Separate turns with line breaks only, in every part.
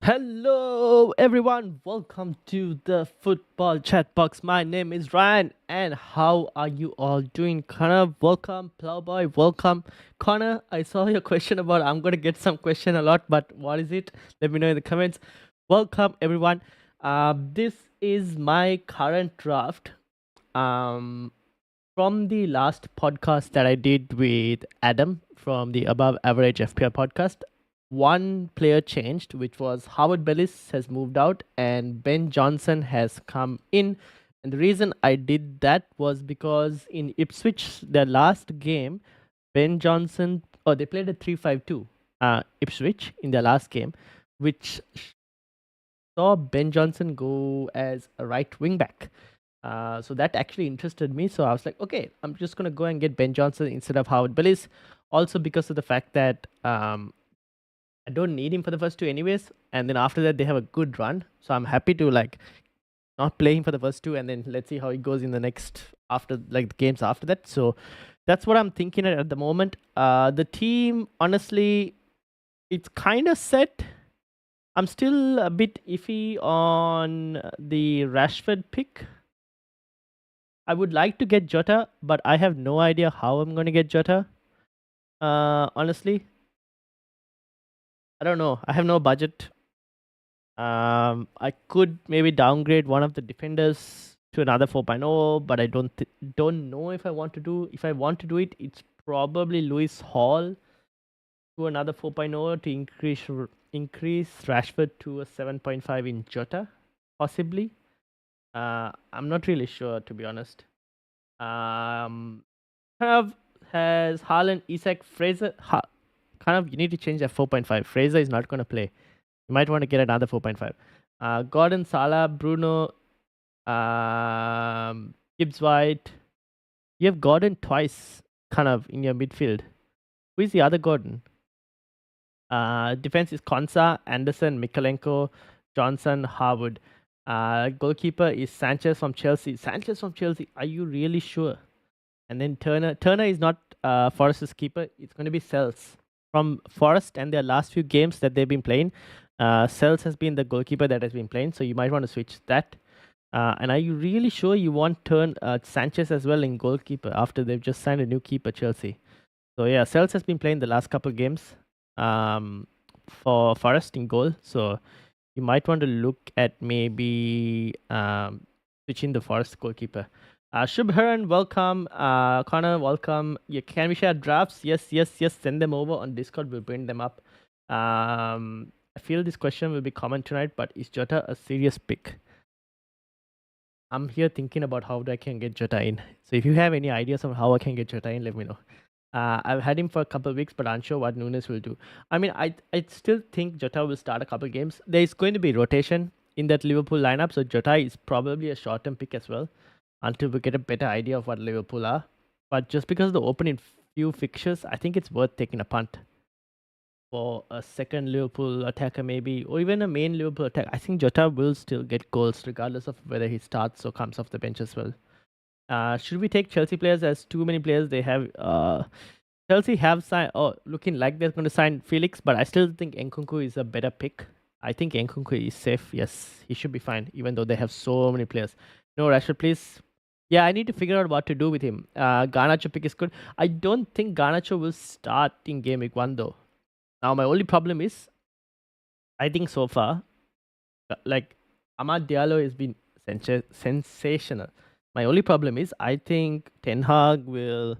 Hello, everyone. Welcome to the football chat box. My name is Ryan, and how are you all doing? Connor, welcome. Plowboy, welcome. Connor, I saw your question about. I'm gonna get some question a lot, but what is it? Let me know in the comments. Welcome, everyone. This is my current draft. Um, from the last podcast that I did with Adam from the Above Average FPL podcast, one player changed, which was Howard Bellis has moved out and Ben Johnson has come in. And the reason I did that was because in Ipswich, their last game, Ben Johnson, they played a 3-5-2, Ipswich in their last game, which saw Ben Johnson go as a right wing back. So that actually interested me. So I was like, okay, I'm just going to go and get Ben Johnson instead of Howard Bellis. Also because of the fact that I don't need him for the first two anyways. And then after that, they have a good run. So I'm happy to not play him for the first two. And then let's see how it goes in the next after the games after that. So that's what I'm thinking at the moment. The team, honestly, it's kind of set. I'm still a bit iffy on the Rashford pick. I would like to get Jota, but I have no idea how I'm going to get Jota. Honestly, I don't know. I have no budget. I could maybe downgrade one of the defenders to another 4.0, but I don't know if I want to do. If I want to do it, it's probably Lewis Hall to another 4.0 to increase Rashford to a 7.5 in Jota, possibly. I'm not really sure, to be honest. Kind of has Haaland, Isak, Fraser. Kind of, you need to change that 4.5. Fraser is not going to play. You might want to get another 4.5. Gordon, Salah, Bruno, Gibbs White. You have Gordon twice, kind of, in your midfield. Who is the other Gordon? Defense is Konsa, Anderson, Mikalenko, Johnson, Harwood. Goalkeeper is Sanchez from Chelsea. Sanchez from Chelsea. Are you really sure? And then Turner. Turner is not Forest's keeper. It's going to be Sells from Forest and their last few games that they've been playing. Sells has been the goalkeeper that has been playing, so you might want to switch that. And are you really sure you want Sanchez as well in goalkeeper after they've just signed a new keeper, Chelsea? So yeah, Sells has been playing the last couple of games for Forest in goal. So you might want to look at maybe switching the Forest goalkeeper. Shubharan, welcome. Connor, welcome. Yeah, can we share drafts? Yes. Send them over on Discord. We'll bring them up. I feel this question will be common tonight, but is Jota a serious pick? I'm here thinking about how I can get Jota in. So if you have any ideas on how I can get Jota in, let me know. I've had him for a couple of weeks, but unsure what Nunes will do. I mean, I still think Jota will start a couple of games. There is going to be rotation in that Liverpool lineup, so Jota is probably a short-term pick as well until we get a better idea of what Liverpool are. But just because of the opening few fixtures, I think it's worth taking a punt for a second Liverpool attacker maybe, or even a main Liverpool attacker. I think Jota will still get goals regardless of whether he starts or comes off the bench as well. Should we take Chelsea players as too many players? They have Chelsea have signed, looking like they're going to sign Felix, but I still think Nkunku is a better pick. I think Nkunku is safe. Yes, he should be fine, even though they have so many players. No, Rashford, please. Yeah, I need to figure out what to do with him. Garnacho pick is good. I don't think Garnacho will start in Game Week 1 though. Now, my only problem is, I think so far, Amad Diallo has been sensational. My only problem is, I think Ten Hag will,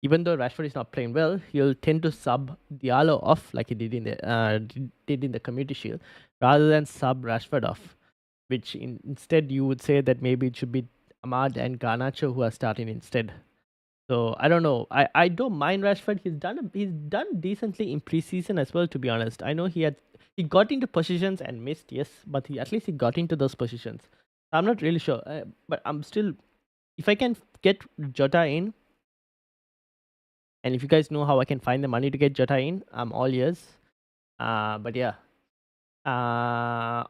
even though Rashford is not playing well, he'll tend to sub Diallo off like he did in the Community Shield, rather than sub Rashford off. Which instead you would say that maybe it should be Ahmad and Garnacho who are starting instead. So I don't know. I don't mind Rashford. He's done decently in preseason as well. To be honest, I know he got into positions and missed, yes, but at least he got into those positions. I'm not really sure, but I'm still. If I can get Jota in, and if you guys know how I can find the money to get Jota in, I'm all ears. But yeah.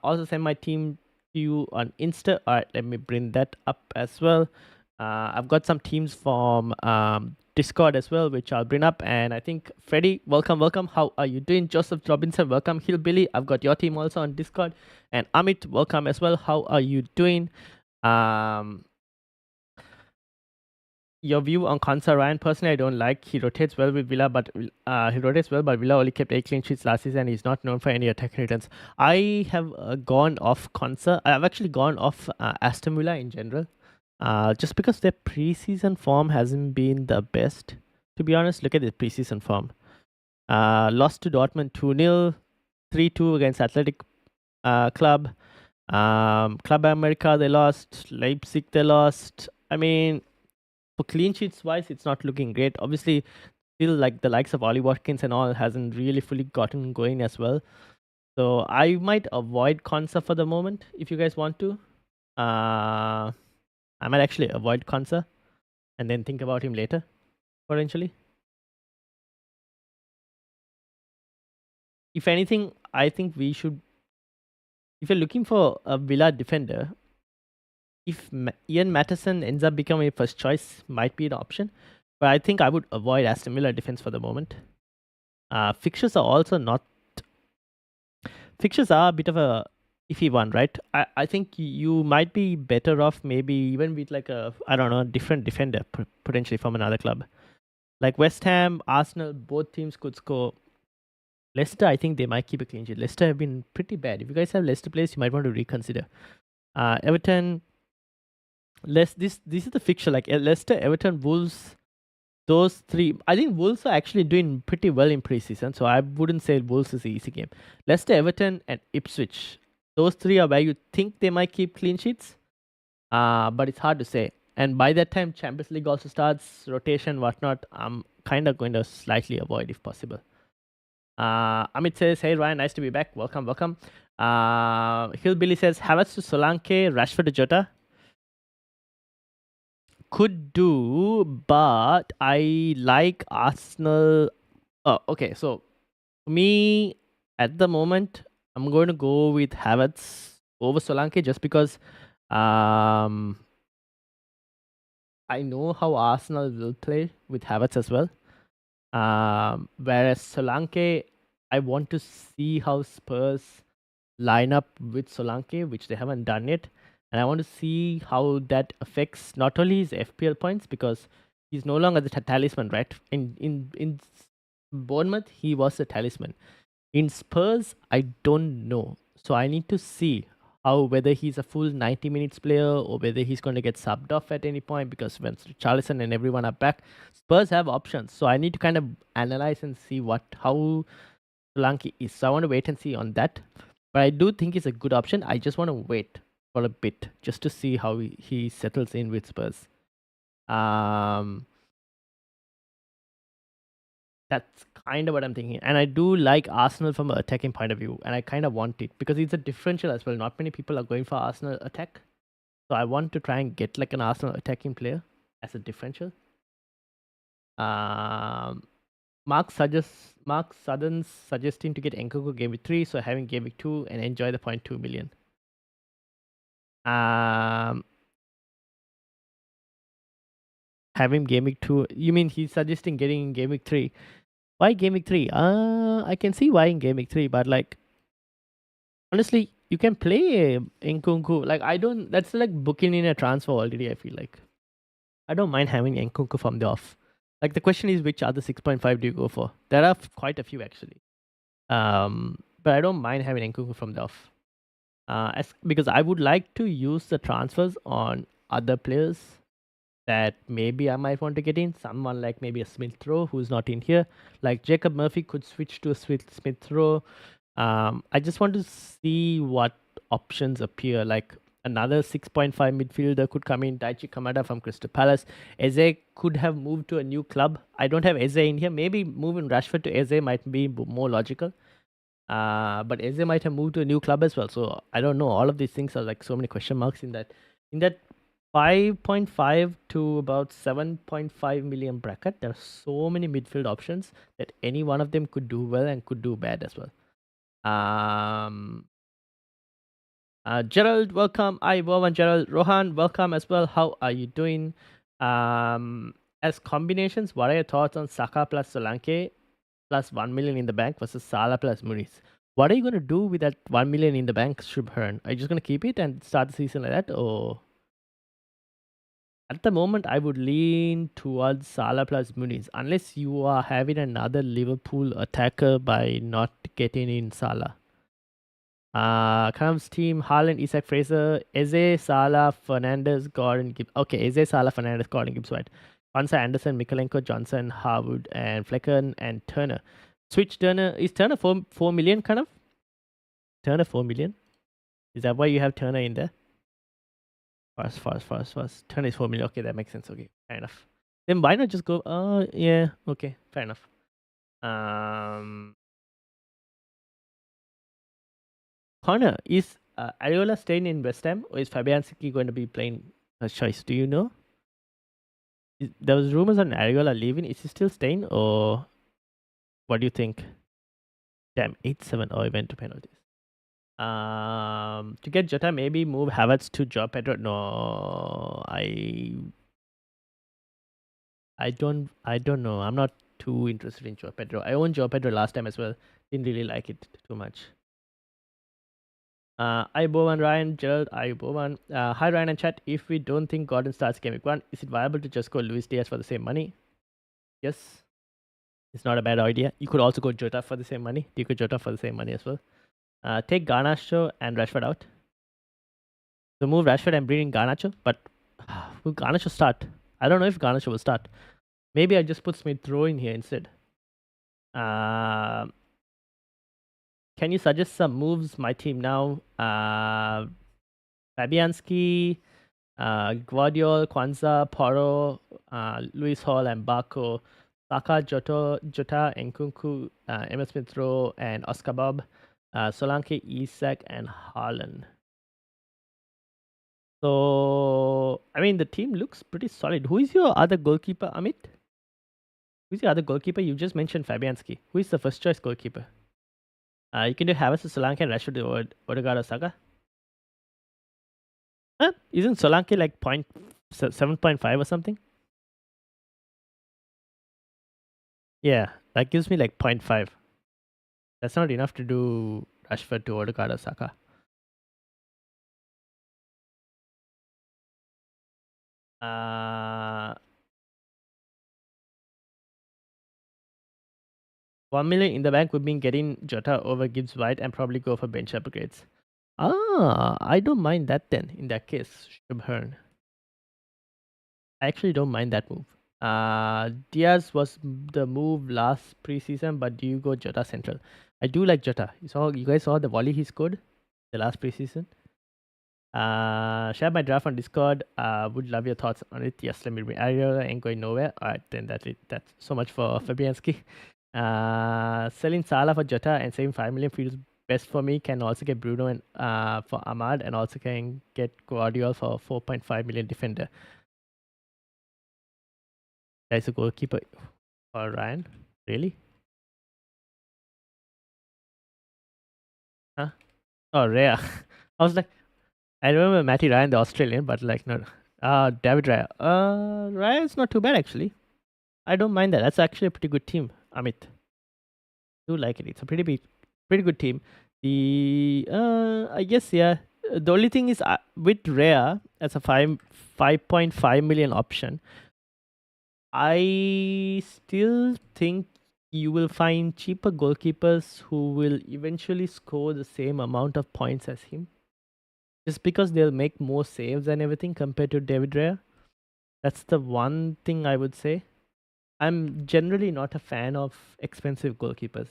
Also send my team to you on Insta. All right, let me bring that up as well. I've got some teams from Discord as well, which I'll bring up. And I think Freddie, welcome, welcome. How are you doing? Joseph Robinson, welcome. Hillbilly, I've got your team also on Discord. And Amit, welcome as well. How are you doing? Um, your view on Konsa Ryan. Personally, I don't like. He rotates well with Villa, but Villa only kept 8 clean sheets last season. He's not known for any attacking returns. I have gone off Konsa. I've actually gone off Aston Villa in general. Just because their preseason form hasn't been the best, to be honest. Look at the preseason form. Lost to Dortmund 2-0, 3-2 against Athletic Club. Club America they lost, Leipzig they lost. I mean, for clean sheets wise, it's not looking great. Obviously, still like the likes of Ollie Watkins and all hasn't really fully gotten going as well. So I might avoid Konsa for the moment if you guys want to. I might actually avoid Konsa and then think about him later, potentially. If anything, I think we should. If you're looking for a Villa defender, if Ian Matteson ends up becoming a first choice, might be an option. But I think I would avoid Aston Villa defense for the moment. Fixtures are also not. Fixtures are a bit of a iffy one, right? I think you might be better off maybe even with like a, I don't know, different defender potentially from another club. Like West Ham, Arsenal, both teams could score. Leicester, I think they might keep a clean sheet. Leicester have been pretty bad. If you guys have Leicester players, you might want to reconsider. Everton, this is the fixture, like Leicester, Everton, Wolves, those three. I think Wolves are actually doing pretty well in preseason, so I wouldn't say Wolves is an easy game. Leicester, Everton, and Ipswich. Those three are where you think they might keep clean sheets, but it's hard to say. And by that time, Champions League also starts, rotation, whatnot. I'm kind of going to slightly avoid if possible. Amit says, hey Ryan, nice to be back. Welcome, welcome. Hillbilly says, Havertz to Solanke, Rashford to Jota. Could do, but I like Arsenal. Oh, okay. So for me, at the moment, I'm going to go with Havertz over Solanke just because I know how Arsenal will play with Havertz as well. Whereas Solanke, I want to see how Spurs line up with Solanke, which they haven't done yet. And I want to see how that affects not only his FPL points, because he's no longer the talisman, right? In Bournemouth, he was the talisman. In Spurs, I don't know. So I need to see how whether he's a full 90 minutes player or whether he's going to get subbed off at any point, because when Charlison and everyone are back, Spurs have options. So I need to kind of analyze and see how Solanke is. So I want to wait and see on that. But I do think it's a good option. I just want to wait for a bit just to see how he settles in with Spurs. That's kind of what I'm thinking. And I do like Arsenal from an attacking point of view. And I kind of want it because it's a differential as well. Not many people are going for Arsenal attack. So I want to try and get like an Arsenal attacking player as a differential. Mark Sutton's suggesting to get Nkunku game week 3, so having game week 2 and enjoy the 0.2 million. Have him game week 2. You mean he's suggesting getting game week 3? Why game week 3? I can see why in game week 3, but like honestly, you can play Nkunku. Like I don't. That's like booking in a transfer already. I feel like I don't mind having Nkunku from the off. Like the question is, which other 6.5 do you go for? There are quite a few actually. But I don't mind having Nkunku from the off. Because I would like to use the transfers on other players that maybe I might want to get in. Someone like maybe a Smith Rowe who's not in here. Like Jacob Murphy could switch to a Smith Rowe. I just want to see what options appear. Like another 6.5 midfielder could come in. Daichi Kamada from Crystal Palace. Eze could have moved to a new club. I don't have Eze in here. Maybe moving Rashford to Eze might be more logical. But Eze might have moved to a new club as well. So I don't know. All of these things are like so many question marks in that 5.5 to about 7.5 million bracket. There are so many midfield options that any one of them could do well and could do bad as well. Gerald, welcome. Gerald. Rohan, welcome as well. How are you doing? As combinations, what are your thoughts on Saka plus Solanke plus 1 million in the bank versus Salah plus Muniz? What are you going to do with that 1 million in the bank, Shubhern? Are you just going to keep it and start the season like that? Or at the moment, I would lean towards Salah plus Muniz, unless you are having another Liverpool attacker by not getting in Salah. Comes team Haaland, Isaac Fraser, Eze, Salah, Fernandez, Gordon, Gibbs. Okay, Eze, Salah, Fernandez, Gordon, Gibbs White. Kwanzaa, Anderson, Mikalenko, Johnson, Harwood, and Flecken, and Turner. Switch Turner. Is Turner 4 million kind of? Turner 4 million? Is that why you have Turner in there? Fast. Turner is 4 million. Okay, that makes sense. Okay, fair enough. Then why not just go? Yeah. Okay, fair enough. Connor, is Areola staying in West Ham or is Fabianski going to be playing first choice? Do you know? There was rumors on Areola leaving. Is he still staying or what do you think? Damn, 8-7. Oh, he went to penalties. To get Jota, maybe move Havertz to Joe Pedro. No, I don't know. I'm not too interested in Joe Pedro. I owned Joe Pedro last time as well. Didn't really like it too much. Hi Bovan, Ryan, Gerald, hi Bovan. Hi Ryan and chat. If we don't think Gordon starts game week 1, is it viable to just go Luis Diaz for the same money? Yes. It's not a bad idea. You could also go Jota for the same money. You could Jota for the same money as well. Take Garnacho and Rashford out. So move Rashford and bring in Garnacho. But will Garnacho start? I don't know if Garnacho will start. Maybe I just put Smith Rowe in here instead. Can you suggest some moves? My team now. Fabianski, Guardiola, Kwanzaa, Porro, Luis Hall, and Barco, Saka, Jota, Nkunku, Emma Smith Rowe, and Oscar Bob, Solanke, Isak, and Haaland. So, I mean, the team looks pretty solid. Who is your other goalkeeper, Amit? Who's your other goalkeeper? You just mentioned Fabianski. Who is the first choice goalkeeper? You can do Havertz, Solanke, and Rashford, Odegaard, or Saka. Huh? Isn't Solanke like 7.5 or something? Yeah, that gives me like 0.5. That's not enough to do Rashford to Odegaard or Saka. Uh, 1 million in the bank would mean getting Jota over Gibbs White and probably go for bench upgrades. I don't mind that then. In that case, Shubhern. I actually don't mind that move. Diaz was the move last preseason, but do you go Jota central? I do like Jota. You guys saw the volley he scored the last preseason. Share my draft on Discord. Would love your thoughts on it. Yes, let me read. Areola ain't going nowhere. Alright, then that's it. That's so much for Fabianski. Selling Salah for Jota and saving 5 million feels best for me. Can also get Bruno and for Ahmad, and also can get Guardiola for 4.5 million defender. That's a goalkeeper for Ryan. Really? Huh? Oh, rare. I was like, I remember Matty Ryan, the Australian, but like no. David Raya. Raya's not too bad actually. I don't mind that. That's actually a pretty good team, Amit. Do like it. It's a pretty good team. I guess yeah. The only thing is with Raya as a 5.5 million option, I still think you will find cheaper goalkeepers who will eventually score the same amount of points as him. Just because they'll make more saves and everything compared to David Raya. That's the one thing I would say. I'm generally not a fan of expensive goalkeepers.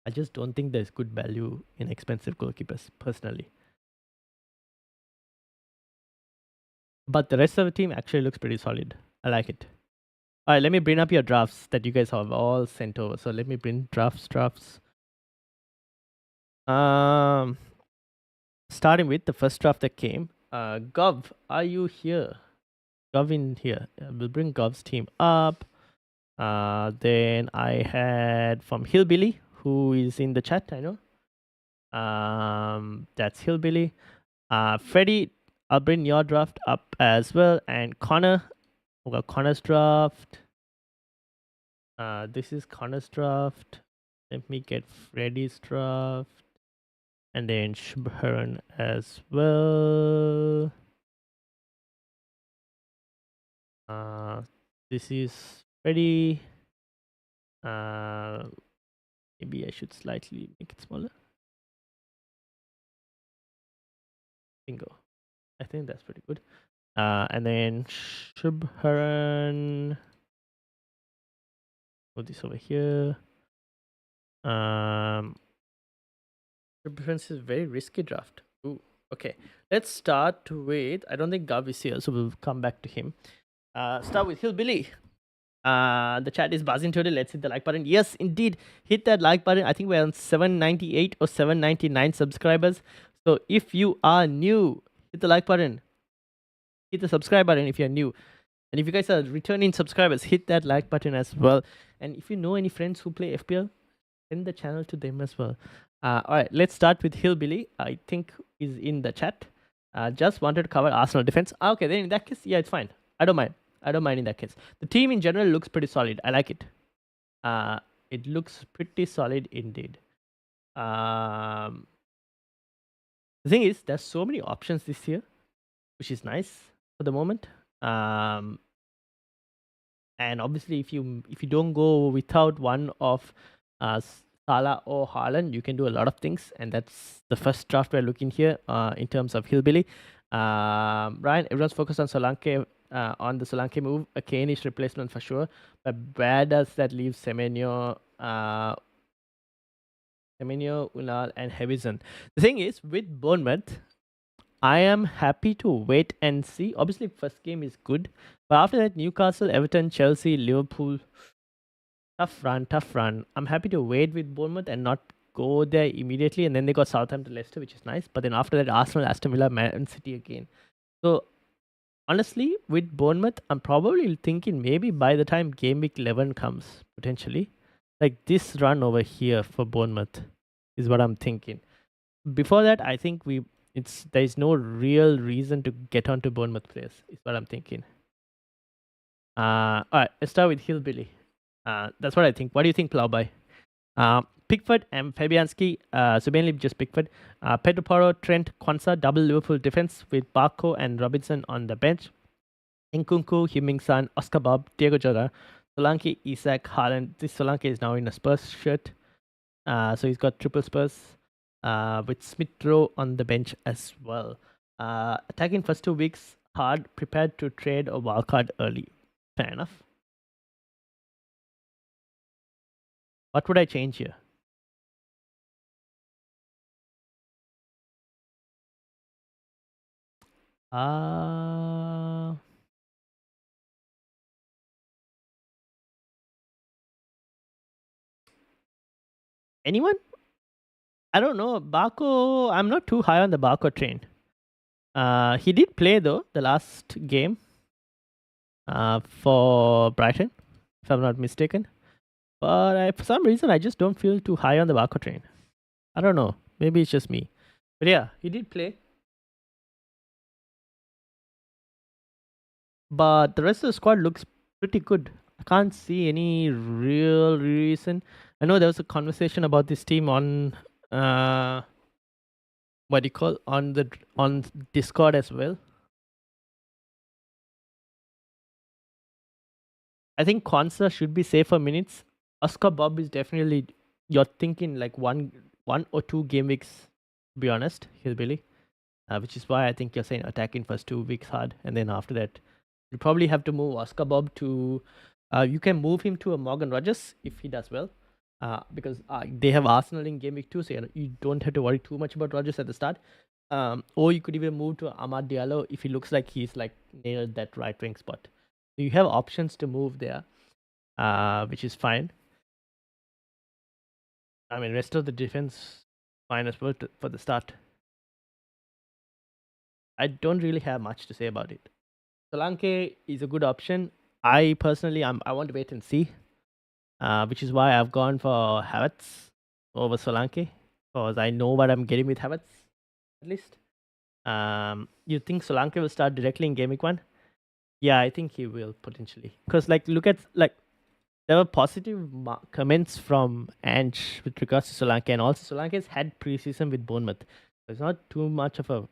I just don't think there's good value in expensive goalkeepers, personally. But the rest of the team actually looks pretty solid. I like it. Alright, let me bring up your drafts that you guys have all sent over. So let me bring drafts. Starting with the first draft that came. Gov, are you here? Gov in here. We'll bring Gov's team up. Then I had from Hillbilly, who is in the chat, I know. That's Hillbilly. Freddie, I'll bring your draft up as well. And Connor, We got Connor's draft. This is Connor's draft. Let me get Freddy's draft. And then Shubharan as well. This is Freddy. Maybe I should slightly make it smaller. Bingo. I think that's pretty good. And then Shubharan. Put this over here. Shubharan is a very risky draft. Ooh, okay. Let's start with. I don't think Gav is here, so we'll come back to him. Start with Hillbilly. The chat is buzzing today. Let's hit the like button. Yes, indeed. Hit that like button. I think we're on 798 or 799 subscribers. So if you are new, hit the like button. Hit the subscribe button if you're new. And if you guys are returning subscribers, hit that like button as well. And if you know any friends who play FPL, send the channel to them as well. All right, let's start with Hillbilly. I think is in the chat. Just wanted to cover Arsenal defense. Okay, then in that case, yeah, it's fine. I don't mind. I don't mind in that case. The team in general looks pretty solid. I like it. It looks pretty solid indeed. The thing is, there's so many options this year, which is nice for the moment. And obviously, if you don't go without one of Salah or Haaland, you can do a lot of things, and that's the first draft we're looking here in terms of Hillbilly. Ryan, everyone's focused on Solanke. On the Solanke move, a Kane-ish replacement for sure. But where does that leave Semenyo, Unal, and Hevison? The thing is, with Bournemouth, I am happy to wait and see. Obviously, first game is good, but after that, Newcastle, Everton, Chelsea, Liverpool, tough run. I'm happy to wait with Bournemouth and not go there immediately. And then they got Southampton, Leicester, which is nice. But then after that, Arsenal, Aston Villa, Man City again. So honestly, with Bournemouth, I'm probably thinking maybe by the time game week 11 comes, potentially, like this run over here for Bournemouth is what I'm thinking. Before that, I think there is no real reason to get onto Bournemouth players, is what I'm thinking. All right, let's start with Hillbilly. That's what I think. What do you think, Plowboy? Pickford and Fabianski, so mainly just Pickford. Pedro Porro, Trent, Kwanzaa, double Liverpool defense with Barco and Robinson on the bench. Nkunku, Heung-min Son, Oscar Bob, Diego Jota, Solanke, Isak, Haaland. This Solanke is now in a Spurs shirt. So he's got triple Spurs with Smith Rowe on the bench as well. Attacking first 2 weeks, hard, prepared to trade a wildcard early. Fair enough. What would I change here? Anyone? I don't know. Barco, I'm not too high on the Barco train. He did play though the last game for Brighton, if I'm not mistaken. But for some reason, I just don't feel too high on the Barco train. I don't know. Maybe it's just me. But yeah, he did play. But the rest of the squad looks pretty good. I can't see any real reason. I know there was a conversation about this team on on Discord as well. I think Kwanzaa should be safe for minutes. Oscar Bob is definitely, you're thinking like one or two game weeks, to be honest, Hillbilly. Which is why I think you're saying attacking first 2 weeks hard, and then after that, you probably have to move Oscar Bob to. You can move him to a Morgan Rogers if he does well, because they have Arsenal in game week 2, so you don't have to worry too much about Rogers at the start. Or you could even move to Amad Diallo if he looks like he's like nailed that right wing spot. So you have options to move there, which is fine. I mean, rest of the defense fine as well for the start. I don't really have much to say about it. Solanke is a good option. I personally, I want to wait and see, which is why I've gone for Havertz over Solanke, because I know what I'm getting with Havertz, at least. You think Solanke will start directly in Game Week 1? Yeah, I think he will potentially. Because like, look at like there were positive comments from Ange with regards to Solanke, and also Solanke's had preseason with Bournemouth. It's not too much of a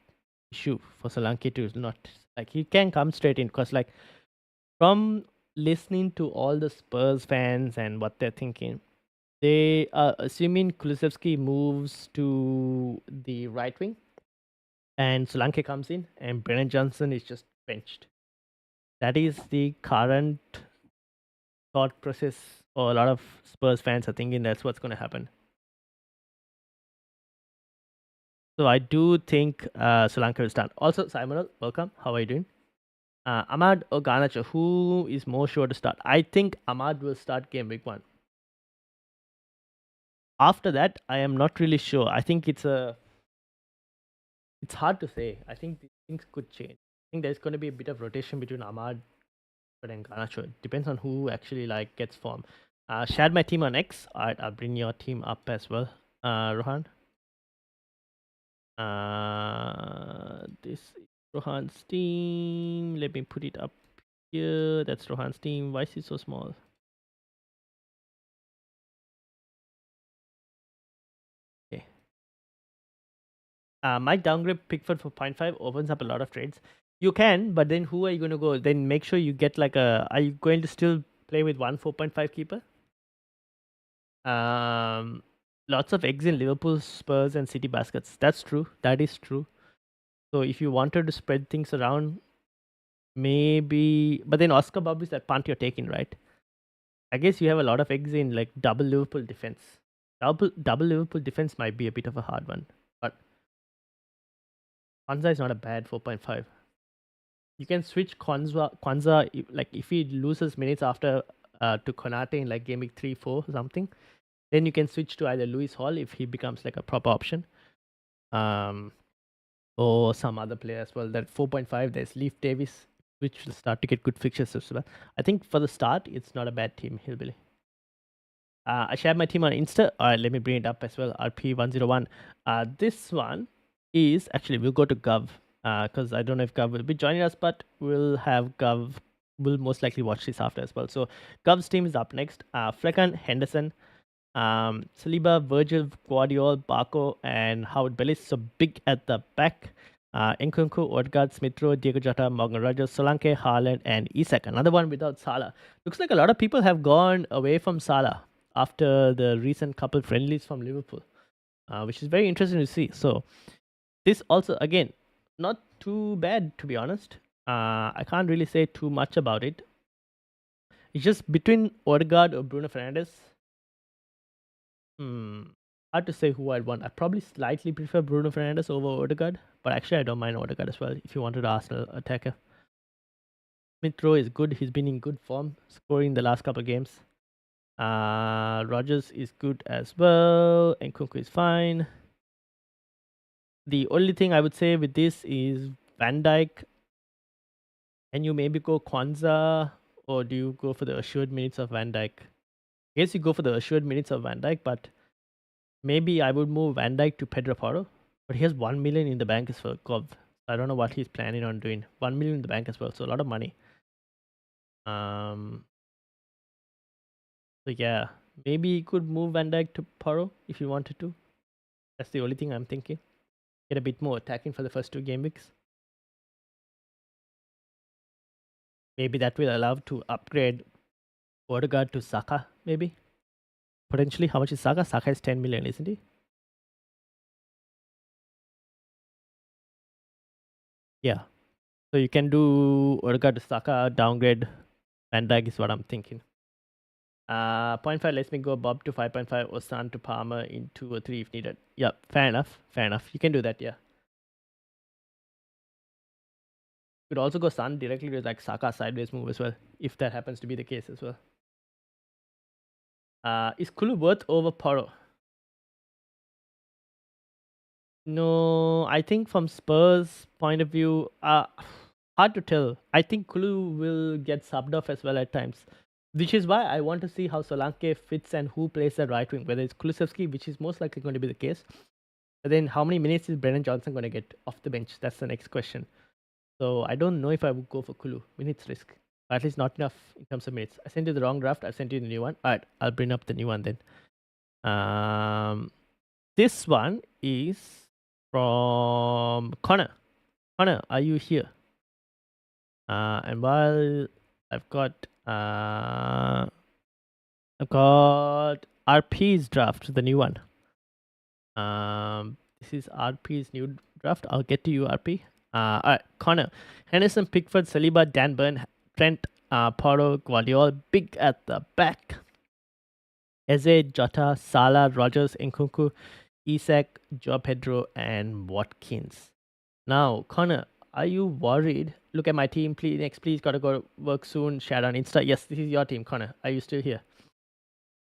issue for Solanke to not like he can come straight in because like from listening to all the Spurs fans and what they're thinking, they are assuming Kulusevski moves to the right wing and Solanke comes in and Brennan Johnson is just benched. That is the current thought process, or a lot of Spurs fans are thinking that's what's going to happen. So I do think Solanke will start. Also, Simon, welcome. How are you doing? Ahmad or Garnacho, who is more sure to start? I think Ahmad will start game week 1. After that, I am not really sure. I think it's hard to say. I think things could change. I think there's going to be a bit of rotation between Ahmad and Garnacho. It depends on who actually like gets form. Shared my team on X. Alright, I'll bring your team up as well. Rohan. This is Rohan's team. Let me put it up here. That's Rohan's team. Why is it so small? Okay. Mike downgrade Pickford for 0.5 opens up a lot of trades. You can, but then who are you going to go? Then make sure you get like a. Are you going to still play with one 4.5 keeper? Lots of eggs in Liverpool, Spurs, and City baskets. That's true. That is true. So if you wanted to spread things around, maybe. But then Oscar Bob is that punt you're taking, right? I guess you have a lot of eggs in like double Liverpool defense. Double Liverpool defense might be a bit of a hard one, but Kwanzaa is not a bad 4.5. You can switch Kwanzaa like if he loses minutes after to Konate in like game week 3-4 or something, then you can switch to either Lewis Hall if he becomes like a proper option, or some other player as well. That 4.5, there's Leaf Davis, which will start to get good fixtures as well. I think for the start, it's not a bad team, Hillbilly. I shared my team on Insta. All right, let me bring it up as well. RP101. This one is actually, we'll go to Gov because I don't know if Gov will be joining us, but we'll have Gov. Will most likely watch this after as well. So Gov's team is up next. Fleckan, Henderson, Saliba, Virgil, Guardiola, Barco, and Howard Bellis. So big at the back. Nkunku, Odegaard, Smith Rowe, Diego Jota, Morgan Rogers, Solanke, Haaland, and Isak. Another one without Salah. Looks like a lot of people have gone away from Salah after the recent couple friendlies from Liverpool, which is very interesting to see. So this also, again, not too bad to be honest. I can't really say too much about it. It's just between Odegaard or Bruno Fernandes. Hard to say who I'd want. I probably slightly prefer Bruno Fernandes over Odegaard, but actually I don't mind Odegaard as well if you wanted Arsenal attacker. Smith Rowe is good. He's been in good form, scoring the last couple of games. Rogers is good as well, and Nkunku is fine. The only thing I would say with this is Van Dijk. Can you maybe go Kwanzaa, or do you go for the assured minutes of Van Dijk? I guess you go for the assured minutes of Van Dijk, but maybe I would move Van Dijk to Pedro Porro. But he has 1 million in the bank as well. Gov. I don't know what he's planning on doing. 1 million in the bank as well, so a lot of money. So yeah, maybe you could move Van Dijk to Porro if you wanted to. That's the only thing I'm thinking. Get a bit more attacking for the first 2 game weeks. Maybe that will allow to upgrade Odegaard to Saka, maybe. Potentially, how much is Saka? Saka is 10 million, isn't he? Yeah. So you can do Odegaard to Saka, downgrade Van Dijk is what I'm thinking. 0.5 lets me go Bob to 5.5 or San to Palmer in 2 or 3 if needed. Yeah, fair enough. Fair enough. You can do that, yeah. You could also go San directly with like Saka sideways move as well, if that happens to be the case as well. Is Kulu worth over Porro? No, I think from Spurs' point of view, hard to tell. I think Kulu will get subbed off as well at times, which is why I want to see how Solanke fits and who plays the right wing, whether it's Kulusevski, which is most likely going to be the case. But then how many minutes is Brennan Johnson going to get off the bench? That's the next question. So I don't know if I would go for Kulu. Minutes risk. At least not enough in terms of minutes. I sent you the wrong draft. I sent you the new one. Alright, I'll bring up the new one then. This one is from Connor. Connor, are you here? And while I've got RP's draft, the new one. This is RP's new draft. I'll get to you, RP. Alright, Connor. Henderson, Pickford, Saliba, Dan Burn, Trent, Porro, Guardiola, big at the back. Eze, Jota, Salah, Rogers, Nkunku, Isak, Joe Pedro, and Watkins. Now, Connor, are you worried? Look at my team, please. Next, please. Gotta go work soon. Share on Insta. Yes, this is your team, Connor. Are you still here?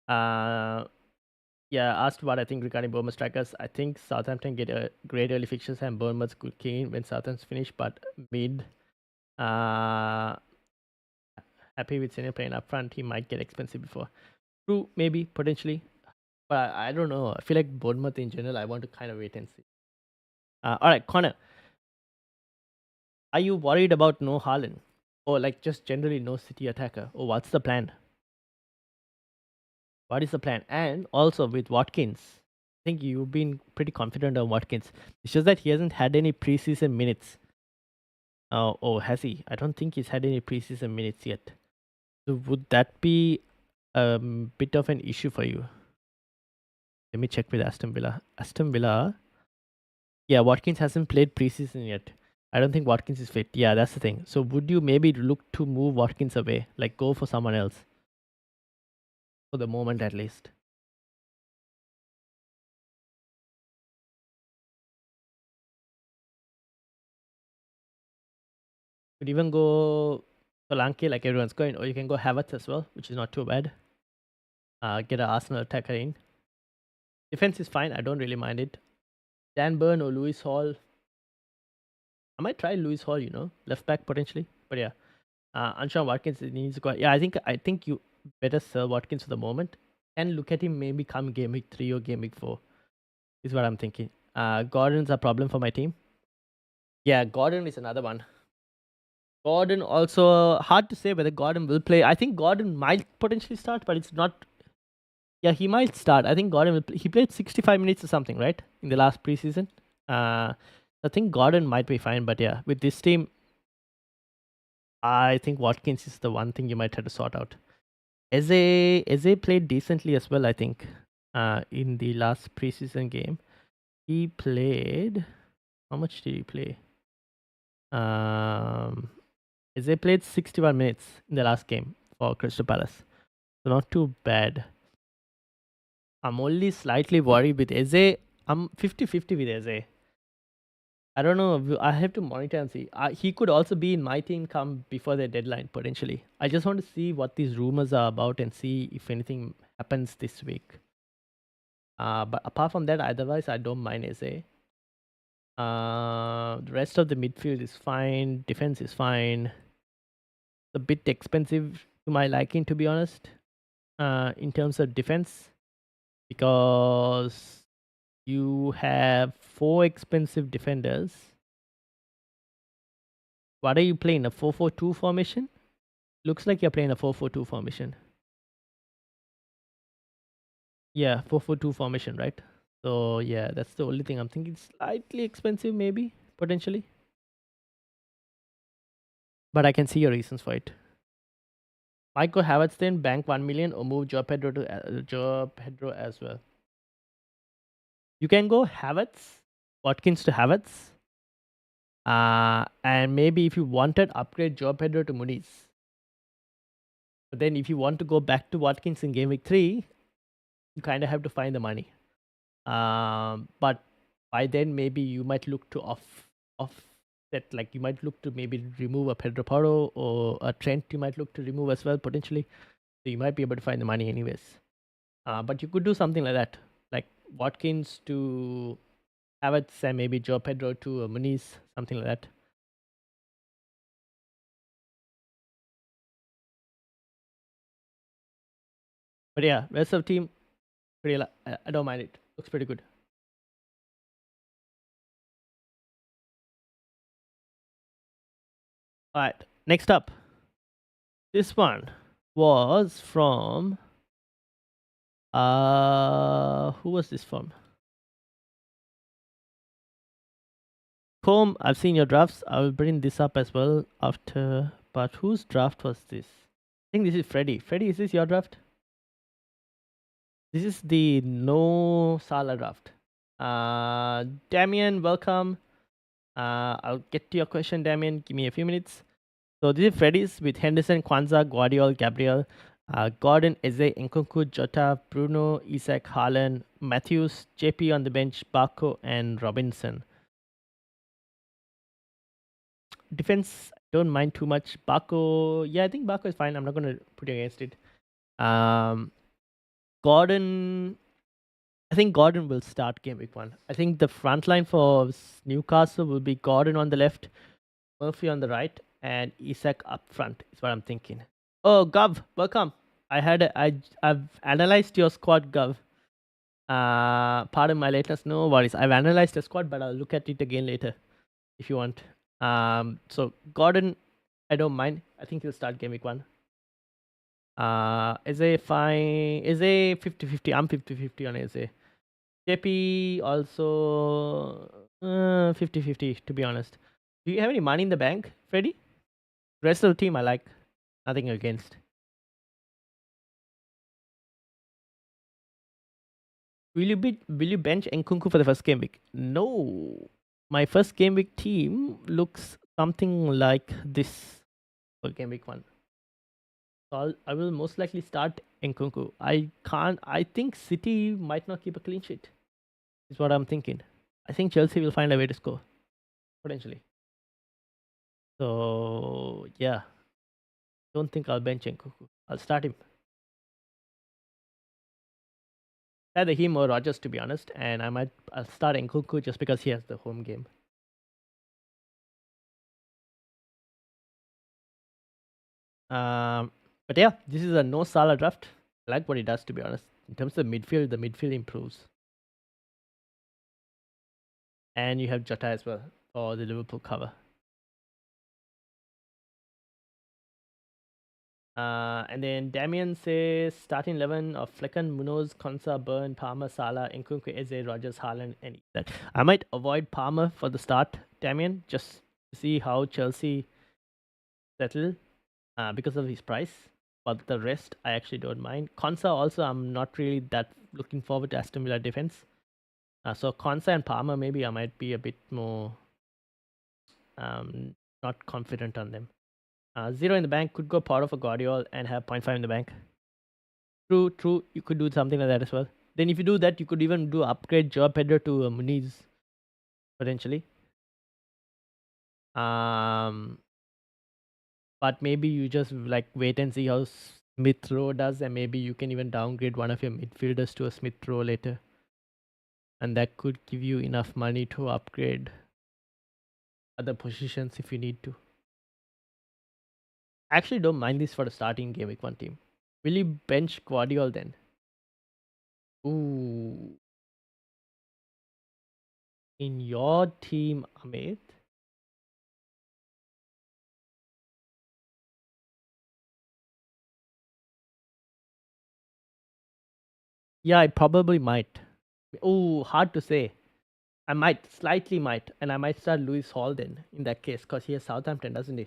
Yeah, asked what I think regarding Bournemouth strikers. I think Southampton get a great early fixtures and Bournemouth's good keen when Southampton's finish, but mid. Happy with Senior playing up front. He might get expensive before. True, maybe, potentially. But I don't know. I feel like Bournemouth in general, I want to kind of wait and see. Alright, Connor. Are you worried about no Haaland? Or like just generally no City attacker? Or what's the plan? What is the plan? And also with Watkins, I think you've been pretty confident on Watkins. It's just that he hasn't had any preseason minutes. Oh, has he? I don't think he's had any preseason minutes yet. So would that be a bit of an issue for you? Let me check with Aston Villa. Aston Villa. Yeah, Watkins hasn't played preseason yet. I don't think Watkins is fit. Yeah, that's the thing. So would you maybe look to move Watkins away? Like go for someone else? For the moment at least. Could even go Solanke like everyone's going, or you can go Havertz as well, which is not too bad. Get an Arsenal attacker in. Defense is fine. I don't really mind it. Dan Burn or Lewis Hall. I might try Lewis Hall, left back potentially. But yeah, Anshawn Watkins needs to go. Yeah, I think you better sell Watkins for the moment and look at him maybe come game week 3 or game week 4. Is what I'm thinking. Gordon's a problem for my team. Yeah, Gordon is another one. Gordon also hard to say whether Gordon will play. I think Gordon might potentially start, but it's not. Yeah, he might start. I think Gordon will play. He played 65 minutes or something, right, in the last preseason. I think Gordon might be fine, but yeah, with this team, I think Watkins is the one thing you might have to sort out. Eze played decently as well, I think. In the last preseason game, he played. How much did he play? Eze played 61 minutes in the last game for Crystal Palace, so not too bad. I'm only slightly worried with Eze. I'm 50-50 with Eze. I don't know. I have to monitor and see. He could also be in my team come before the deadline, potentially. I just want to see what these rumors are about and see if anything happens this week. But apart from that, otherwise, I don't mind Eze. The rest of the midfield is fine. Defense is fine. A bit expensive to my liking, to be honest, in terms of defense, because you have 4 expensive defenders. What are you playing? A 4-4-2 formation? Looks like you're playing a 4-4-2 formation. Yeah, 4-4-2 formation, right? So yeah, that's the only thing I'm thinking. Slightly expensive, maybe, potentially. But I can see your reasons for it. Might go Havertz then, bank 1 million, or move Joe Pedro to Joe Pedro as well. You can go Havertz, Watkins to Havertz. And maybe if you wanted, upgrade Joe Pedro to Muniz. But then if you want to go back to Watkins in game week 3, you kind of have to find the money. But by then maybe you might look to offset, like you might look to maybe remove a Pedro Porro or a Trent. You might look to remove as well potentially. So you might be able to find the money anyways. But you could do something like that, like Watkins to Havertz and maybe Joe Pedro to Muniz, something like that. But yeah, rest of the team, I don't mind it. Looks pretty good. All right. Next up, this one was from who was this from? Comb. I've seen your drafts. I will bring this up as well after. But whose draft was this? I think this is Freddy. Freddy, is this your draft? This is the no Salah draft. Damien, welcome. I'll get to your question, Damien. Give me a few minutes. So this is Freddy's with Henderson, Kwanzaa, Guardiola, Gabriel, Gordon, Eze, Nkunku, Jota, Bruno, Isak, Haaland, Matthews, JP on the bench, Barco, and Robinson. Defense, don't mind too much. Barco, yeah, I think Barco is fine. I'm not going to put you against it. Gordon, I think Gordon will start game week 1. I think the front line for Newcastle will be Gordon on the left, Murphy on the right, and Isak up front is what I'm thinking. Oh, Gov, welcome. I've analyzed your squad, Gov. Pardon my lateness, no worries. I've analyzed the squad, but I'll look at it again later if you want. So Gordon, I don't mind. I think he'll start game week 1. Eze fine. Eze 50-50. I'm 50-50 on Eze. JP also 50-50 to be honest. Do you have any money in the bank, Freddy? Rest of the team I like. Nothing against. Will you bench Nkunku for the first game week? No. My first game week team looks something like this for game week 1. So I will most likely start Nkunku. I think City might not keep a clean sheet. Is what I'm thinking. I think Chelsea will find a way to score. Potentially. So yeah. Don't think I'll bench Nkunku. I'll start him. Either him or Rogers, to be honest, and I'll start Nkunku just because he has the home game. But yeah, this is a no Salah draft. I like what he does, to be honest. In terms of the midfield improves. And you have Jota as well for the Liverpool cover. And then Damien says starting 11 of Flecken, Munoz, Konsa, Burn, Palmer, Salah, Nkunku, Eze, Rogers, Haaland, and that. I might avoid Palmer for the start, Damien, just to see how Chelsea settle because of his price. But the rest, I actually don't mind. Konsa also, I'm not really that looking forward to Aston Villa defense. So Konsa and Palmer, maybe I might be a bit more not confident on them. 0 in the bank could go part of a Guardiola and have 0.5 in the bank. True. You could do something like that as well. Then if you do that, you could even do upgrade Joe Pedro to Muniz potentially. But maybe you just like wait and see how Smith Rowe does, and maybe you can even downgrade one of your midfielders to a Smith Rowe later, and that could give you enough money to upgrade other positions if you need to. I actually don't mind this for the starting game week 1 team. Will you bench Guardiola then? Ooh. In your team, Amit? Yeah, I probably might. Oh, hard to say. I might, slightly might, and I might start Lewis Hall then in that case, because he has Southampton, doesn't he?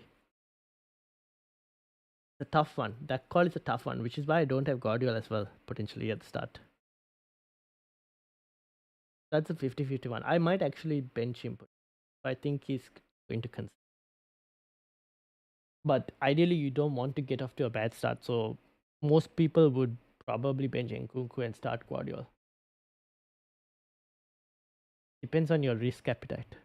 The tough one. That call is a tough one, which is why I don't have Guardiola as well, potentially at the start. That's a 50-50 one. I might actually bench him. I think he's going to concede. But ideally, you don't want to get off to a bad start. So most people would probably bench Nkunku and start Guardiola. Depends on your risk appetite.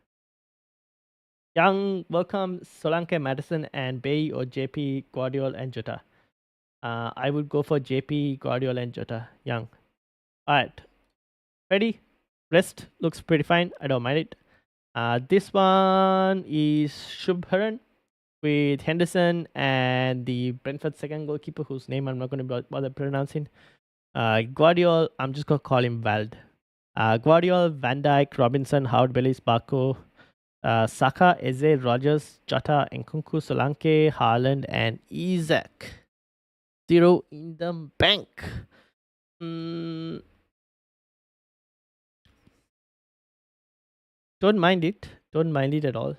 Young, welcome Solanke, Madison, and Bay or JP, Guardiola, and Jota. I would go for JP, Guardiola, and Jota. Young. Alright. Ready? Rest looks pretty fine. I don't mind it. This one is Shubharan with Henderson and the Brentford second goalkeeper whose name I'm not going to bother pronouncing. Guardiola, I'm just going to call him Vald. Guardiola, Van Dijk, Robinson, Howard Bellis, Barco, Saka, Eze, Rogers, Jota, Nkunku, Solanke, Haaland, and Isaac. 0 in the bank. Mm, don't mind it. Don't mind it at all.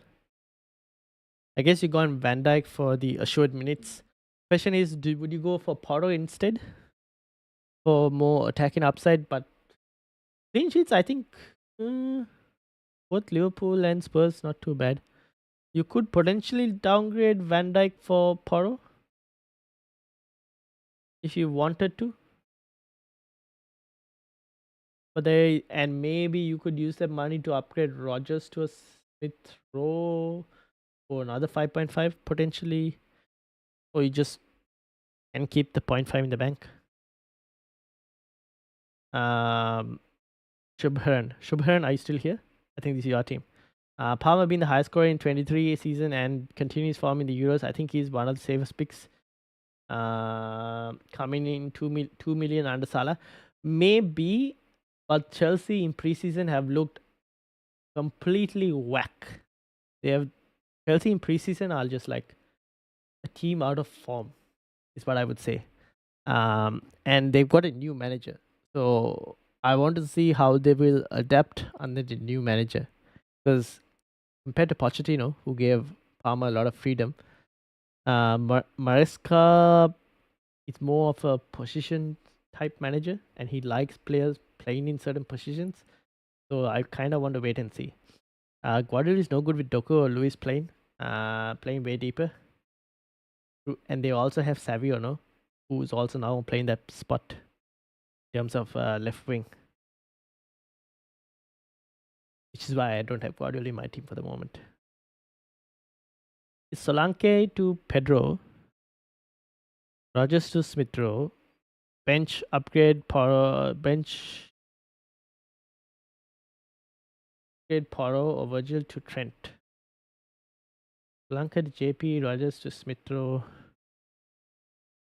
I guess you go on Van Dijk for the assured minutes. Question is, would you go for Porto instead for more attacking upside? But clean sheets, I think both Liverpool and Spurs not too bad. You could potentially downgrade Van Dijk for Porto if you wanted to. But maybe you could use that money to upgrade Rogers to a Smith Rowe for another 5.5 potentially, or you just can keep the 0.5 in the bank. Shubharan, are you still here? I think this is your team. Palmer being the highest scorer in 23 season and continues form in the Euros. I think he's one of the safest picks. Coming in 2 million under Salah. Maybe, but Chelsea in preseason have looked completely whack. Chelsea in preseason are just like a team out of form, is what I would say. And they've got a new manager. So I want to see how they will adapt under the new manager. Because compared to Pochettino, who gave Palmer a lot of freedom, Maresca is more of a position type manager, and he likes players playing in certain positions. So I kind of want to wait and see. Guardiola is no good with Doku or Luis playing way deeper. And they also have Savio, no, who's also now playing that spot in terms of left wing. Which is why I don't have Guardiola in my team for the moment. Is Solanke to Pedro, Rogers to Smith Rowe, bench upgrade Poro, or Virgil to Trent. Solanke to JP, Rogers to Smith Rowe.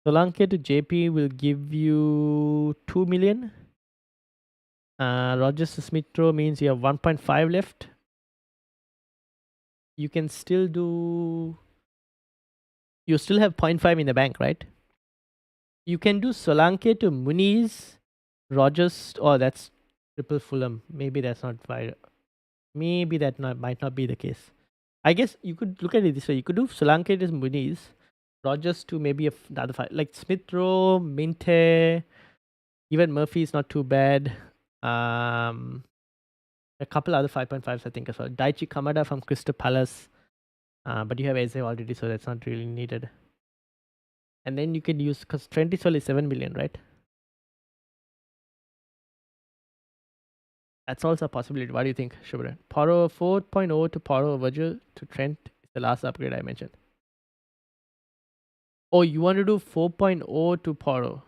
Solanke to JP will give you 2 million. Rogers to Smith Rowe means you have 1.5 left. You can still do. You still have 0.5 in the bank, right? You can do Solanke to Muniz, Rogers. Oh, that's triple Fulham. Maybe that's not right. Maybe that might not be the case. I guess you could look at it this way. You could do Solanke to Muniz, Rogers to maybe another 5. Like Smith Rowe, Minte, even Murphy is not too bad. A couple other 5.5s I think as well. Daichi Kamada from Crystal Palace. But you have Eze already, so that's not really needed. And then you can use, because Trent is only 7 million, right? That's also a possibility. What do you think, Shubhran? Poro 4.0 to Poro Virgil to Trent is the last upgrade I mentioned. Oh, you want to do 4.0 to Poro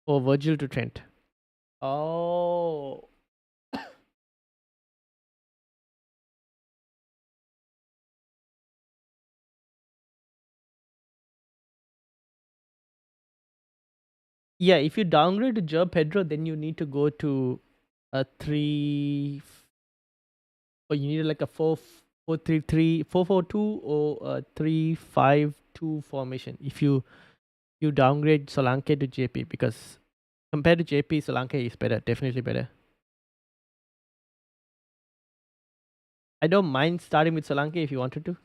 or Virgil to Trent? Oh. Yeah, if you downgrade to Joe Pedro, then you need to go to a 3, or you need like a 4-3-3, 4-4-2 or a 3-5-2 formation. If you downgrade Solanke to JP, because compared to JP, Solanke is better, definitely better. I don't mind starting with Solanke if you wanted to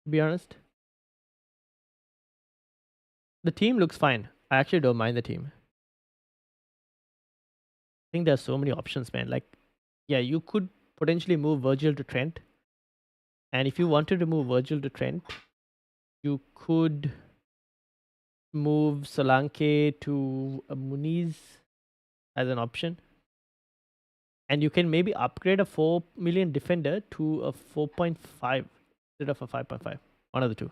be honest. The team looks fine. I actually don't mind the team. I think there's so many options, man. Like, yeah, you could potentially move Virgil to Trent. And if you wanted to move Virgil to Trent, you could move Solanke to Muniz as an option. And you can maybe upgrade a 4 million defender to a 4.5 instead of a 5.5. One of the two.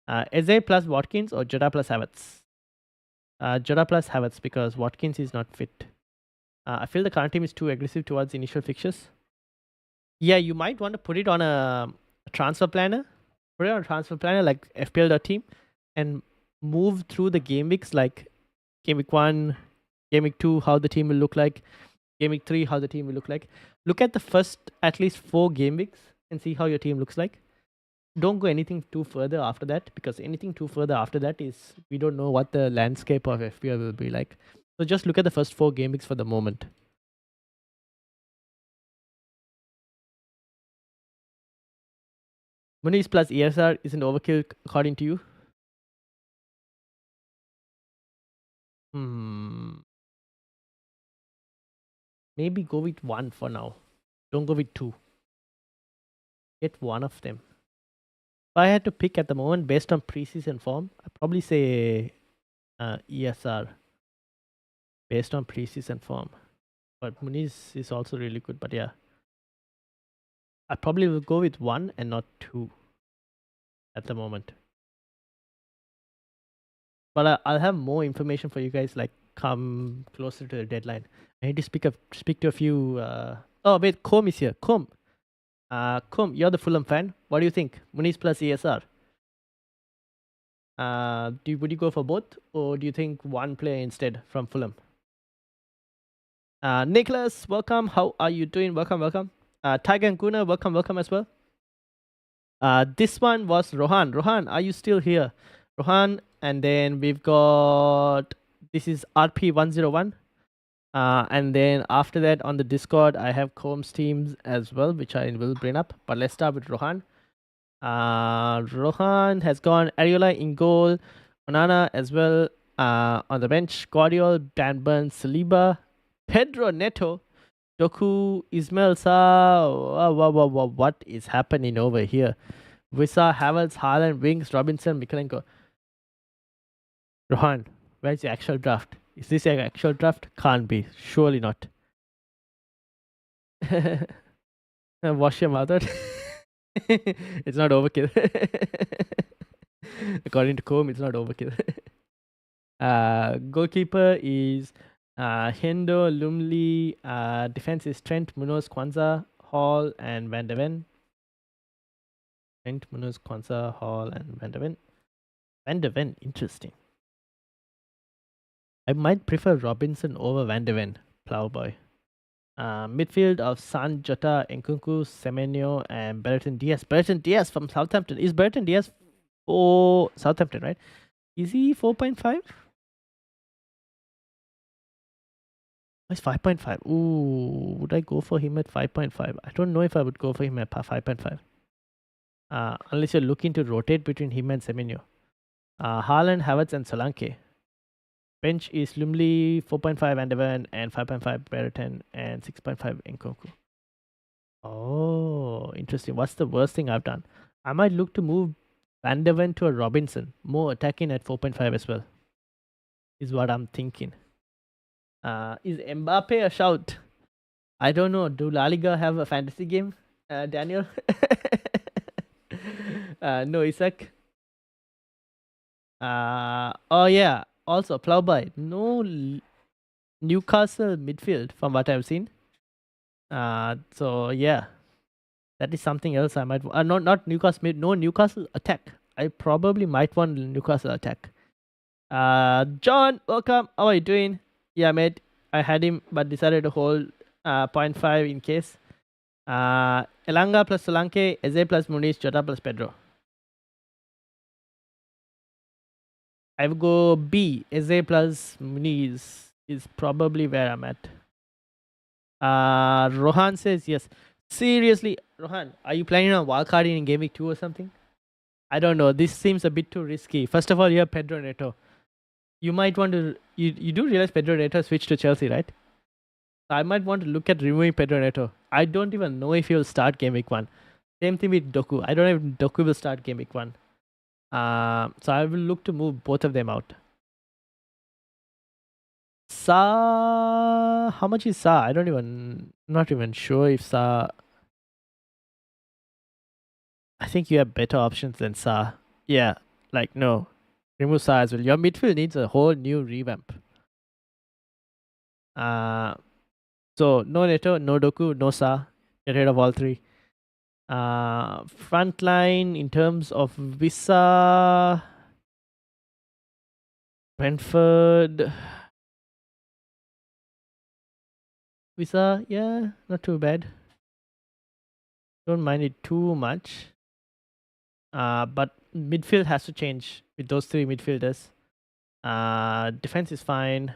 Eze plus Watkins or Jota plus Havertz? Jota plus Havertz, because Watkins is not fit. I feel the current team is too aggressive towards initial fixtures. Yeah, you might want to put it on a transfer planner. Put it on a transfer planner like FPL.team and move through the game weeks, like game week 1, game week 2, how the team will look like. Game week 3, how the team will look like. Look at the first at least 4 game weeks and see how your team looks like. Don't go anything too further after that, because anything too further after that is we don't know what the landscape of FPL will be like. So just look at the first 4 game weeks for the moment. Muniz plus ESR isn't overkill according to you? Maybe go with 1 for now. Don't go with 2. Get one of them. If I had to pick at the moment based on preseason form, I'd probably say ESR based on preseason form. But Muniz is also really good. But yeah, I probably will go with 1 and not 2 at the moment. But I'll have more information for you guys like come closer to the deadline. I need to speak to a few. Oh wait, Com is here. Com, you're the Fulham fan. What do you think? Muniz plus ESR. Would you go for both, or do you think one player instead from Fulham? Nicholas, welcome. How are you doing? Welcome. Tiger and Guna, welcome as well. This one was Rohan. Rohan, are you still here? Rohan, and then we've got this is RP101. And then after that on the Discord, I have Combs teams as well, which I will bring up. But let's start with Rohan. Rohan has gone Ariola in goal, Onana as well on the bench, Guardiola, Dan Burns, Saliba, Pedro Neto, Doku, Ismail Sa. What is happening over here? Wissa, Havertz, Haaland, Wings, Robinson, Mikalenko. Rohan, where's the actual draft? Is this an actual draft? Can't be. Surely not. Wash your mother. It's not overkill. According to Combe, it's not overkill. Goalkeeper is Hendo, Lumley. Defense is Trent, Munoz, Kwanzaa, Hall, and Van de Ven. Trent, Munoz, Kwanzaa, Hall, and Van de Ven. Van de Ven, interesting. I might prefer Robinson over Van de Ven, Plowboy. Midfield of San Jota, Nkunku, Semenyo, and Bertrand Diaz. Bertrand Diaz from Southampton. Is Bertrand Diaz for Southampton, right? Is he 4.5? It's 5.5. Ooh, would I go for him at 5.5? I don't know if I would go for him at 5.5. Unless you're looking to rotate between him and Semenyo. Haaland, Havertz, and Solanke. Bench is Lumley, 4.5 Andevan, and 5.5 Brereton, and 6.5 Nkunku. Oh, interesting. What's the worst thing I've done? I might look to move Van de Ven to a Robinson, more attacking at 4.5 as well. Is what I'm thinking. Is Mbappe a shout? I don't know. Do La Liga have a fantasy game, Daniel? No, Isaac. Oh yeah. Also, Plowboy. No Newcastle midfield from what I've seen. So yeah, that is something else I might. Not Newcastle mid. No Newcastle attack. I probably might want Newcastle attack. John, welcome. How are you doing? Yeah, mate. I had him, but decided to hold 0.5 in case. Elanga plus Solanke, Eze plus Muniz, Jota plus Pedro. I will go B. Eze plus Muniz is probably where I'm at. Rohan says yes. Seriously, Rohan, are you planning on wildcarding in Game Week 2 or something? I don't know. This seems a bit too risky. First of all, you have Pedro Neto. You might want to. You do realize Pedro Neto switched to Chelsea, right? I might want to look at removing Pedro Neto. I don't even know if he'll start Game Week 1. Same thing with Doku. I don't know if Doku will start Game Week 1. So I will look to move both of them out. Sa, how much is Sa? I'm not even sure if Sa. I think you have better options than Sa. Yeah, like no, remove Sa as well. Your midfield needs a whole new revamp. So no Neto, no Doku, no Sa. Get rid of all three. Front line in terms of Visa, Brentford. Visa, yeah, not too bad. Don't mind it too much. But midfield has to change with those three midfielders. Defense is fine.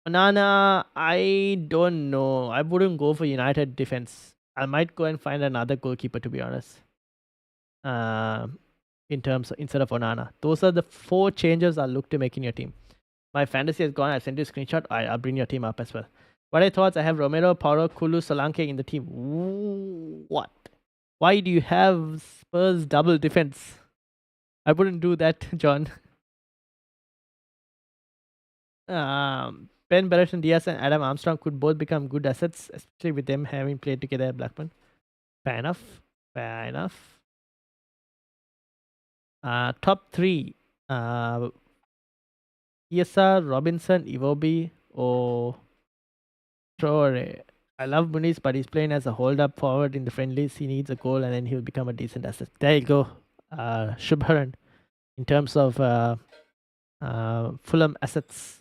Onana, I don't know. I wouldn't go for United defense. I might go and find another goalkeeper, to be honest. In terms instead of Onana, those are the 4 changes I'll look to make in your team. My fantasy has gone. I sent you a screenshot. I'll bring your team up as well. What I thought, I have Romero, Paulo, Kulu, Solanke in the team. What? Why do you have Spurs double defense? I wouldn't do that, John. Ben Barrett and Diaz and Adam Armstrong could both become good assets, especially with them having played together at Blackburn. Fair enough. Fair enough. Top 3. ESR, Robinson, Iwobi, or Traore. I love Muniz, but he's playing as a hold-up forward in the friendlies. He needs a goal, and then he'll become a decent asset. There you go. Shubharan, in terms of Fulham assets.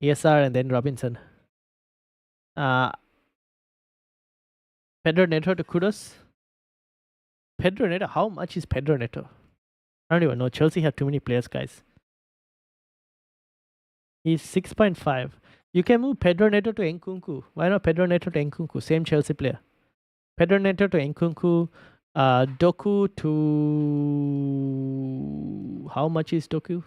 ESR and then Robinson. Pedro Neto to Kudos. Pedro Neto, how much is Pedro Neto? I don't even know. Chelsea have too many players, guys. He's 6.5. You can move Pedro Neto to Nkunku. Why not Pedro Neto to Nkunku? Same Chelsea player. Pedro Neto to Nkunku. Doku to... How much is Doku?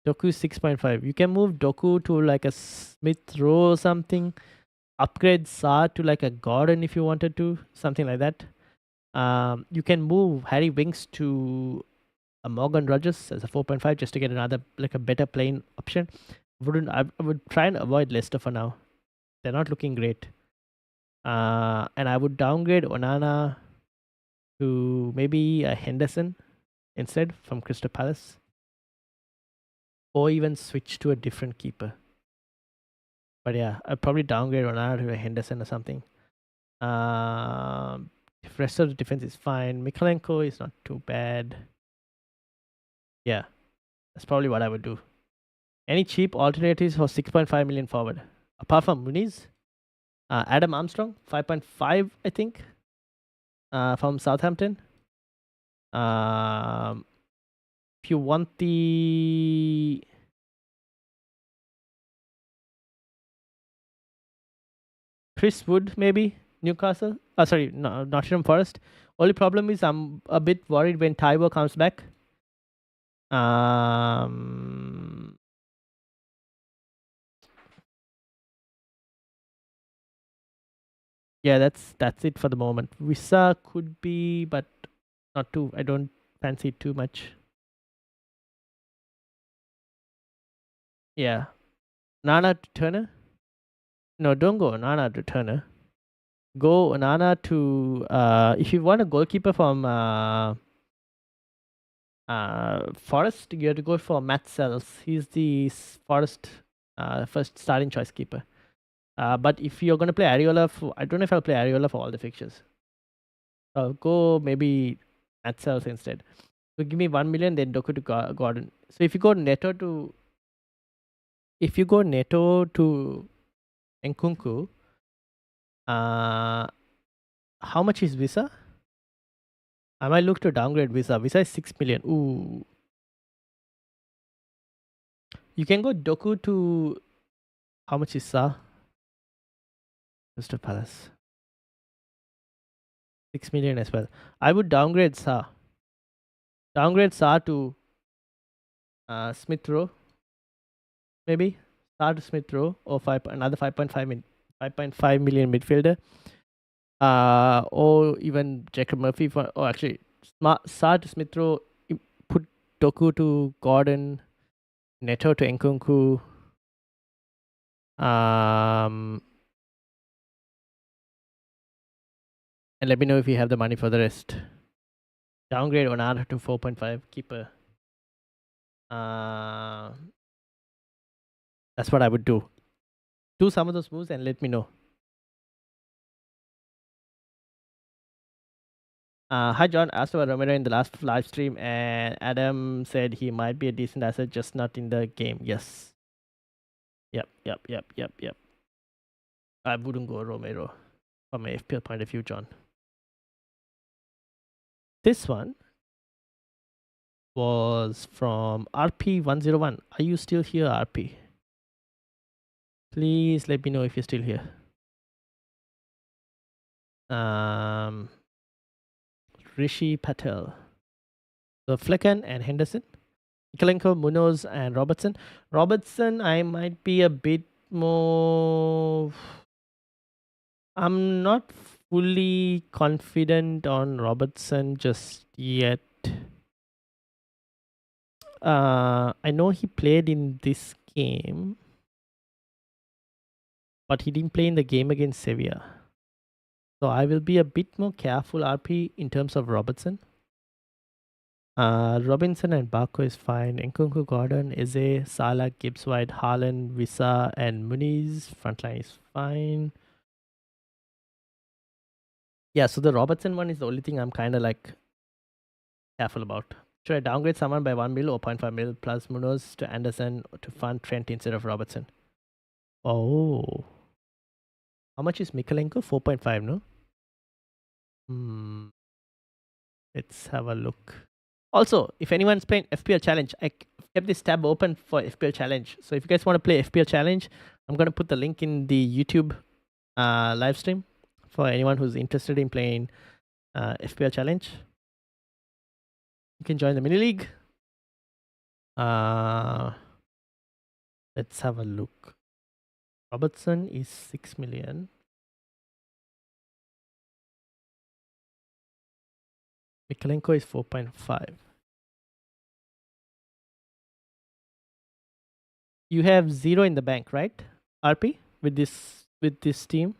Doku 6.5. You can move Doku to like a Smith Rowe or something. Upgrade Saar to like a Gordon if you wanted to. Something like that. You can move Harry Winks to a Morgan Rogers as a 4.5 just to get another like a better playing option. I would try and avoid Leicester for now. They're not looking great. And I would downgrade Onana to maybe a Henderson instead from Crystal Palace. Or even switch to a different keeper. But yeah, I'd probably downgrade Onana to a Henderson or something. The rest of the defense is fine. Mikalenko is not too bad. Yeah, that's probably what I would do. Any cheap alternatives for 6.5 million forward? Apart from Muniz? Adam Armstrong, 5.5, I think, from Southampton. If you want the... Chris Wood, maybe, Newcastle. Sorry, no, Nottingham Forest. Only problem is I'm a bit worried when Taiwo comes back. Yeah, that's it for the moment. Visa could be, but not too. I don't fancy it too much. Yeah, Nana to Turner. No, don't go Nana to Turner. Go Nana to if you want a goalkeeper from Forest, you have to go for Matt Sells. He's the Forest first starting choice keeper. But if you're gonna play Areola, I don't know if I'll play Areola for all the fixtures. I'll go maybe Matt Sells instead. So give me 1 million, then Doku to Gordon. So if you go Neto to Nkunku, how much is Visa? I might look to downgrade Visa. Visa is 6 million. Ooh. You can go Doku to... How much is Sa? Crystal Palace. 6 million as well. I would downgrade Sa. Downgrade Sa to Smith Rowe. Maybe. Sa to Smith Rowe. Or another 5.5 million midfielder. Or even Jacob Murphy. Actually, Sa to Smith Rowe. Put Doku to Gordon. Neto to Nkunku. And let me know if you have the money for the rest. Downgrade Onana to 4.5. Keeper. That's what I would do. Do some of those moves and let me know. Hi John, asked about Romero in the last live stream, and Adam said he might be a decent asset, just not in the game. Yes. Yep. I wouldn't go Romero from a FPL point of view, John. This one was from RP101. Are you still here, RP? Please let me know if you're still here. Rishi Patel. So Flecken and Henderson. Mikalenko, Munoz, and Robertson. Robertson, I might be a bit more. I'm not fully confident on Robertson just yet. I know he played in this game, but he didn't play in the game against Sevilla. So I will be a bit more careful, RP, in terms of Robertson. Robinson and Barco is fine. Nkunku, Gordon, Eze, Salah, Gibbs White, Haaland, Visa, and Muniz. Frontline is fine. Yeah, so the Robertson one is the only thing I'm kind of like careful about. Should I downgrade someone by 1 mil or 0.5 mil plus Munoz to Anderson to fund Trent instead of Robertson? Oh. How much is Mikalenko? 4.5, no? Let's have a look. Also, if anyone's playing FPL Challenge, I kept this tab open for FPL Challenge. So if you guys want to play FPL Challenge, I'm going to put the link in the YouTube live stream for anyone who's interested in playing FPL Challenge. You can join the mini league. Let's have a look. Robertson is 6 million. Mikalenko is 4.5. You have 0 in the bank, right? RP with this team.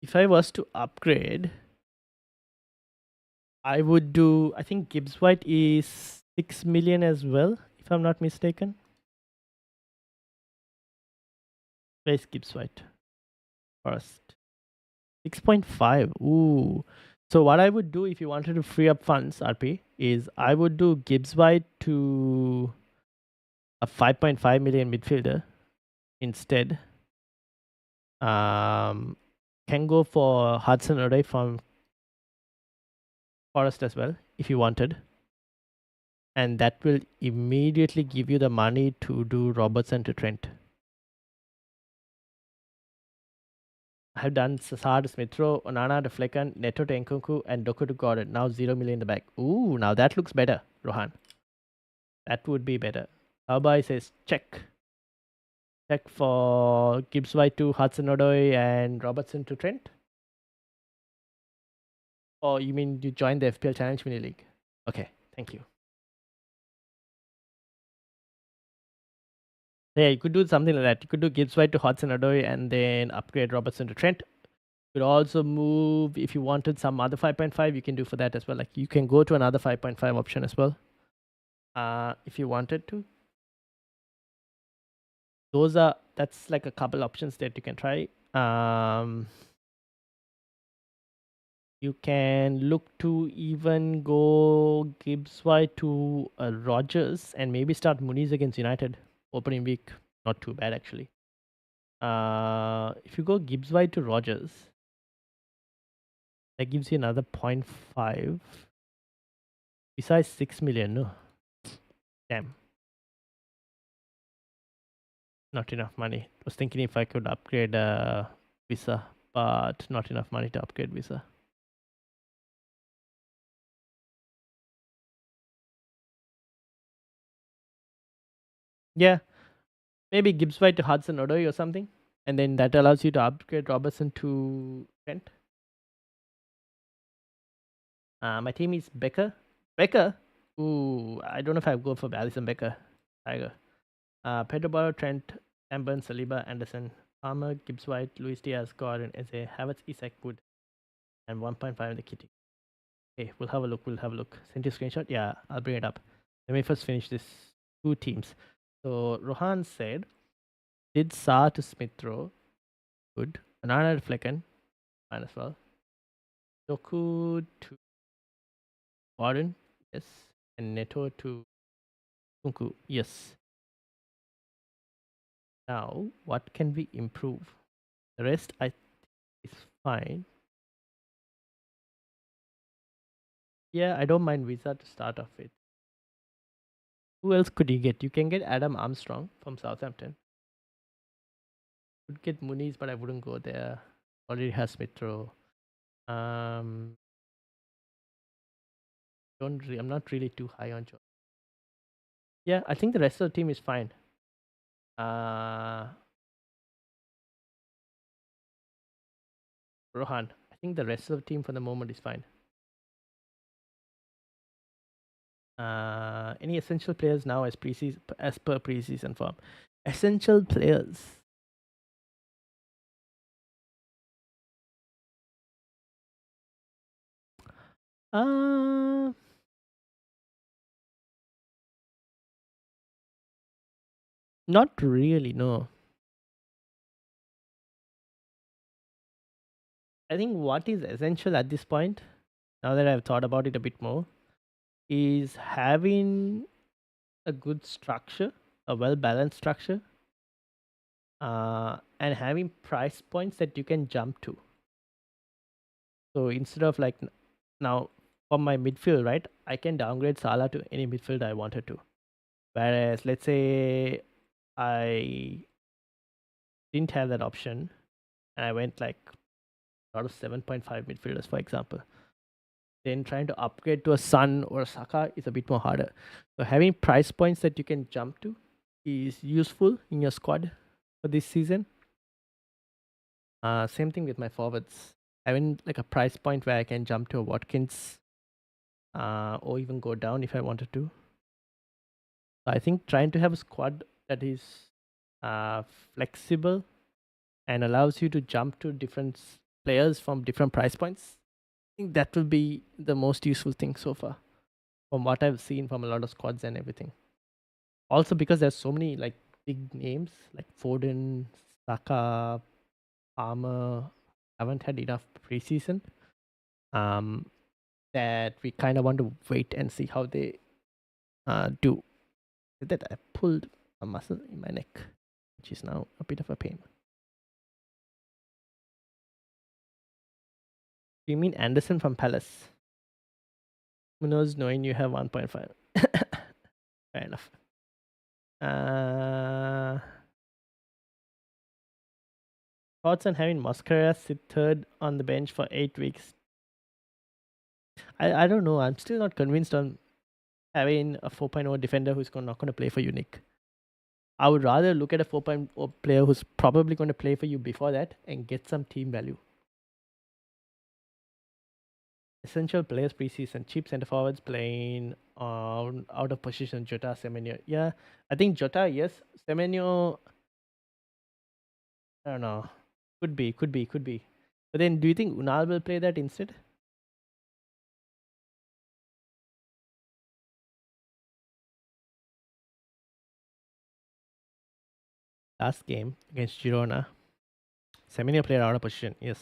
If I was to upgrade, I would do, I think Gibbs White is 6 million as well, if I'm not mistaken. Where's Gibbs White? First. 6.5. Ooh. So what I would do if you wanted to free up funds, RP, is I would do Gibbs White to a 5.5 million midfielder instead. Can go for Hudson Odoi from Forest as well, if you wanted. And that will immediately give you the money to do Robertson to Trent. I have done Sasar to Smithrow, Onana to Flecken, Neto to Nkunku, and Doku to Gordon. Now 0 million in the back. Ooh, now that looks better, Rohan. That would be better. Albai says check. Check for Gibbs White to Hudson Odoi and Robertson to Trent. Or you mean you joined the FPL Challenge Mini League? Okay, thank you. Yeah, you could do something like that. You could do Gibbs White to Hudson Odoi and then upgrade Robertson to Trent. You could also move, if you wanted some other 5.5, you can do for that as well. Like you can go to another 5.5 option as well. If you wanted to. That's like a couple options that you can try. You can look to even go Gibbs White to Rogers and maybe start Muniz against United opening week. Not too bad actually. If you go Gibbs White to Rogers, that gives you another 0.5. Besides 6 million, no. Damn. Not enough money. I was thinking if I could upgrade Visa, but not enough money to upgrade Visa. Yeah. Maybe Gibbs White to Hudson Odoi or something. And then that allows you to upgrade Robertson to Kent. My team is Becker. Becker? Ooh, I don't know if I go for Alisson Becker. Tiger. Pedro Barrow, Trent, Amber, Saliba, Anderson, Palmer, Gibbs White, Luis Diaz, Gordon, Eze, Havertz, Isak, Wood, and 1.5 in the kitty. Okay, we'll have a look. Send you a screenshot? Yeah, I'll bring it up. Let me first finish this 2 teams. So Rohan said, did Sa to Smithrow. Good. Anana to Flecken. Fine as well. Doku to Gordon. Yes. And Neto to Kunku. Yes. Now, what can we improve? The rest I is fine. Yeah, I don't mind Visa to start off with. Who else could you get? You can get Adam Armstrong from Southampton. Could get Muniz, but I wouldn't go there. Already has Smith Rowe. Um, I'm not really too high on Joe. Yeah, I think the rest of the team is fine. Rohan. I think the rest of the team for the moment is fine. Any essential players now as per preseason form? Essential players. Uh, Not really. No. I think what is essential at this point, now that I've thought about it a bit more, is having a good structure, a well balanced structure, and having price points that you can jump to. So instead of like now for my midfield, right, I can downgrade Salah to any midfield I wanted to. Whereas let's say I didn't have that option and I went like out of 7.5 midfielders, for example, then trying to upgrade to a Sun or a Saka is a bit more harder. So having price points that you can jump to is useful in your squad for this season. Same thing with my forwards. Having like a price point where I can jump to a Watkins, or even go down if I wanted to. So I think trying to have a squad that is uh, flexible and allows you to jump to different players from different price points, I think that will be the most useful thing so far from what I've seen from a lot of squads and everything. Also because there's so many like big names like Foden, Saka, Palmer haven't had enough preseason. That we kind of want to wait and see how they do. That I pulled a muscle in my neck, which is now a bit of a pain. Do you mean Anderson from Palace? Who knows knowing you have 1.5? Fair enough. Thoughts on having Mascara sit third on the bench for 8 weeks? I don't know. I'm still not convinced on having a 4.0 defender who's not going to play for you, Nick. I would rather look at a 4.0 player who's probably going to play for you before that and get some team value. Essential players preseason. Cheap centre forwards playing out of position. Jota, Semenyo. Yeah, I think Jota, yes. Semenyo, I don't know. Could be. But then do you think Unal will play that instead? Last game against Girona. Semenyo played out of position, yes.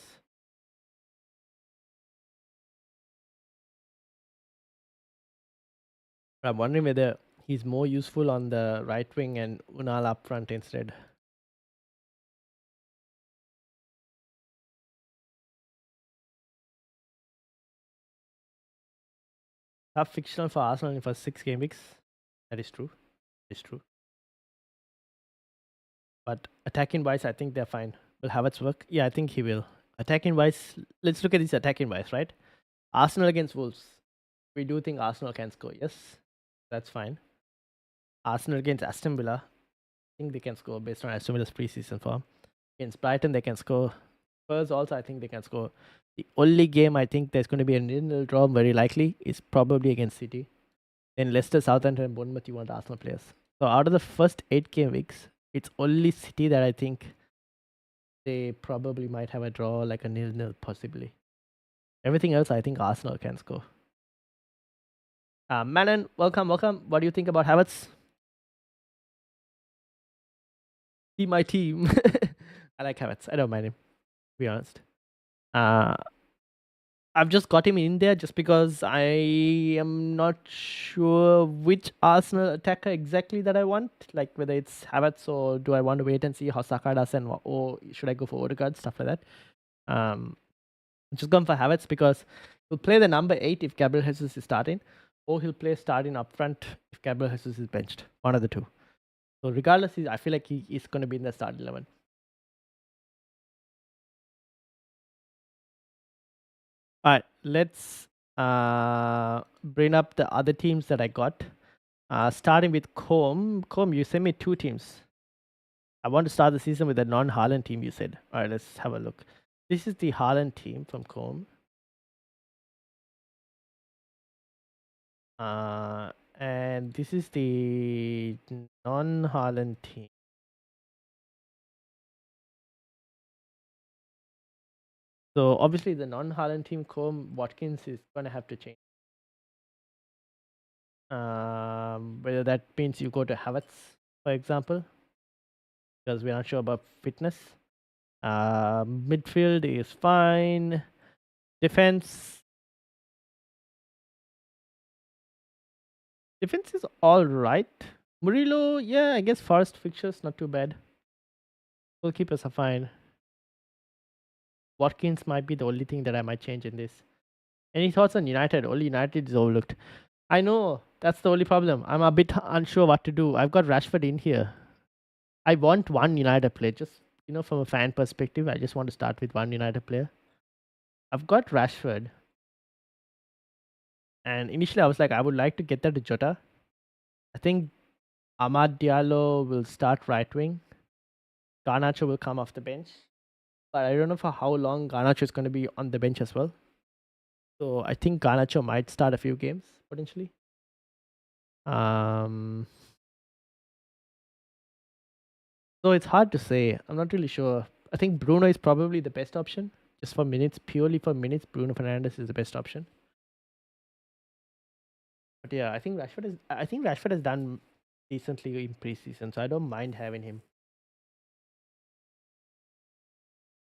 I'm wondering whether he's more useful on the right wing and Unal up front instead. Tough fictional for Arsenal in the first 6 game weeks. That is true. It's true. But attacking wise, I think they're fine. Will Havertz work? Yeah, I think he will. Attacking wise, let's look at this attacking wise, right? Arsenal against Wolves. We do think Arsenal can score. Yes, that's fine. Arsenal against Aston Villa. I think they can score based on Aston Villa's preseason form. Against Brighton, they can score. Spurs also, I think they can score. The only game I think there's going to be a nil draw, very likely, is probably against City. Then Leicester, Southampton, and Bournemouth, you want Arsenal players. So out of the first 8 game weeks, it's only City that I think they probably might have a draw, like a 0-0 possibly. Everything else, I think Arsenal can score. Manon, welcome. What do you think about Havertz? Be my team. I like Havertz. I don't mind him, to be honest. I've just got him in there just because I am not sure which Arsenal attacker exactly that I want. Like whether it's Havertz or do I want to wait and see how Saka does or should I go for Odegaard, stuff like that. I'm just gone for Havertz because he'll play the number 8 if Gabriel Jesus is starting, or he'll play starting up front if Gabriel Jesus is benched. One of the two. So regardless, I feel like he is going to be in the start 11. All right, let's bring up the other teams that I got. Starting with Com. Com, you sent me 2 teams. I want to start the season with a non-Haaland team, you said. All right, let's have a look. This is the Haaland team from Com. And this is the non-Haaland team. So obviously the non-Haaland team, Com Watkins is going to have to change. Whether that means you go to Havertz, for example, because we're not sure about fitness. Midfield is fine. Defense is all right. Murillo, yeah, I guess first fixtures not too bad. Goalkeepers are fine. Watkins might be the only thing that I might change in this. Any thoughts on United? Only United is overlooked. I know that's the only problem. I'm a bit unsure what to do. I've got Rashford in here. I want one United player. Just from a fan perspective, I just want to start with one United player. I've got Rashford, and initially I was like, I would like to get that to Jota. I think Amad Diallo will start right wing. Garnacho will come off the bench, but I don't know for how long Garnacho is going to be on the bench as well. So I think Garnacho might start a few games potentially. So it's hard to say. I'm not really sure. I think Bruno is probably the best option. Just for minutes, purely for minutes, Bruno Fernandes is the best option. But yeah, I think Rashford has done decently in preseason, so I don't mind having him.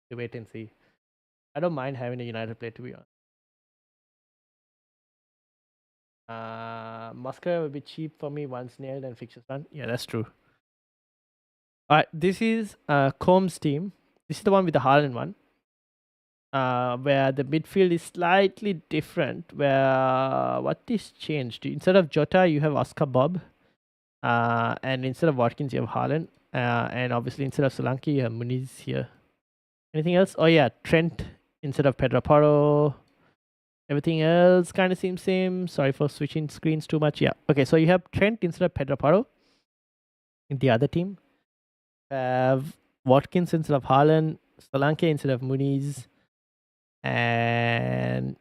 To wait and see. I don't mind having a United player, to be honest. Muscat will be cheap for me once nailed and fixtures done. Yeah, that's true. Alright, this is Combs' team. This is the one with the Haaland one. Where the midfield is slightly different. Where what is changed? Instead of Jota, you have Oscar Bob. And instead of Watkins, you have Haaland. And obviously instead of Solanke, you have Muniz here. Anything else? Oh yeah, Trent instead of Pedro Porro. Everything else kind of seems same. Sorry for switching screens too much. Yeah. Okay, so you have Trent instead of Pedro Porro in the other team. Have Watkins instead of Haaland, Solanke instead of Muniz, and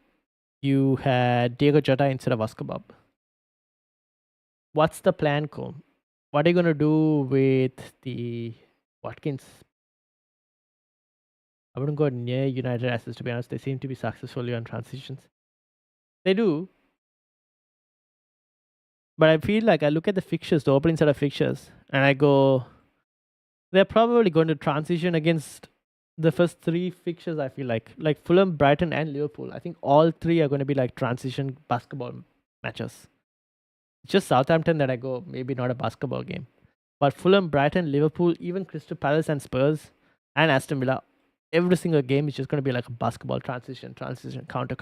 you had Diego Jota instead of Oscar Bob. What's the plan, Com? What are you going to do with the Watkins? I wouldn't go near United assets, to be honest. They seem to be successfully on transitions. They do. But I feel like I look at the fixtures, the opening set of fixtures, and I go, they're probably going to transition against the first 3 fixtures. I feel like Fulham, Brighton, and Liverpool. I think all 3 are going to be like transition basketball matches. It's just Southampton that I go, maybe not a basketball game. But Fulham, Brighton, Liverpool, even Crystal Palace and Spurs and Aston Villa, every single game is just going to be like a basketball transition, counter.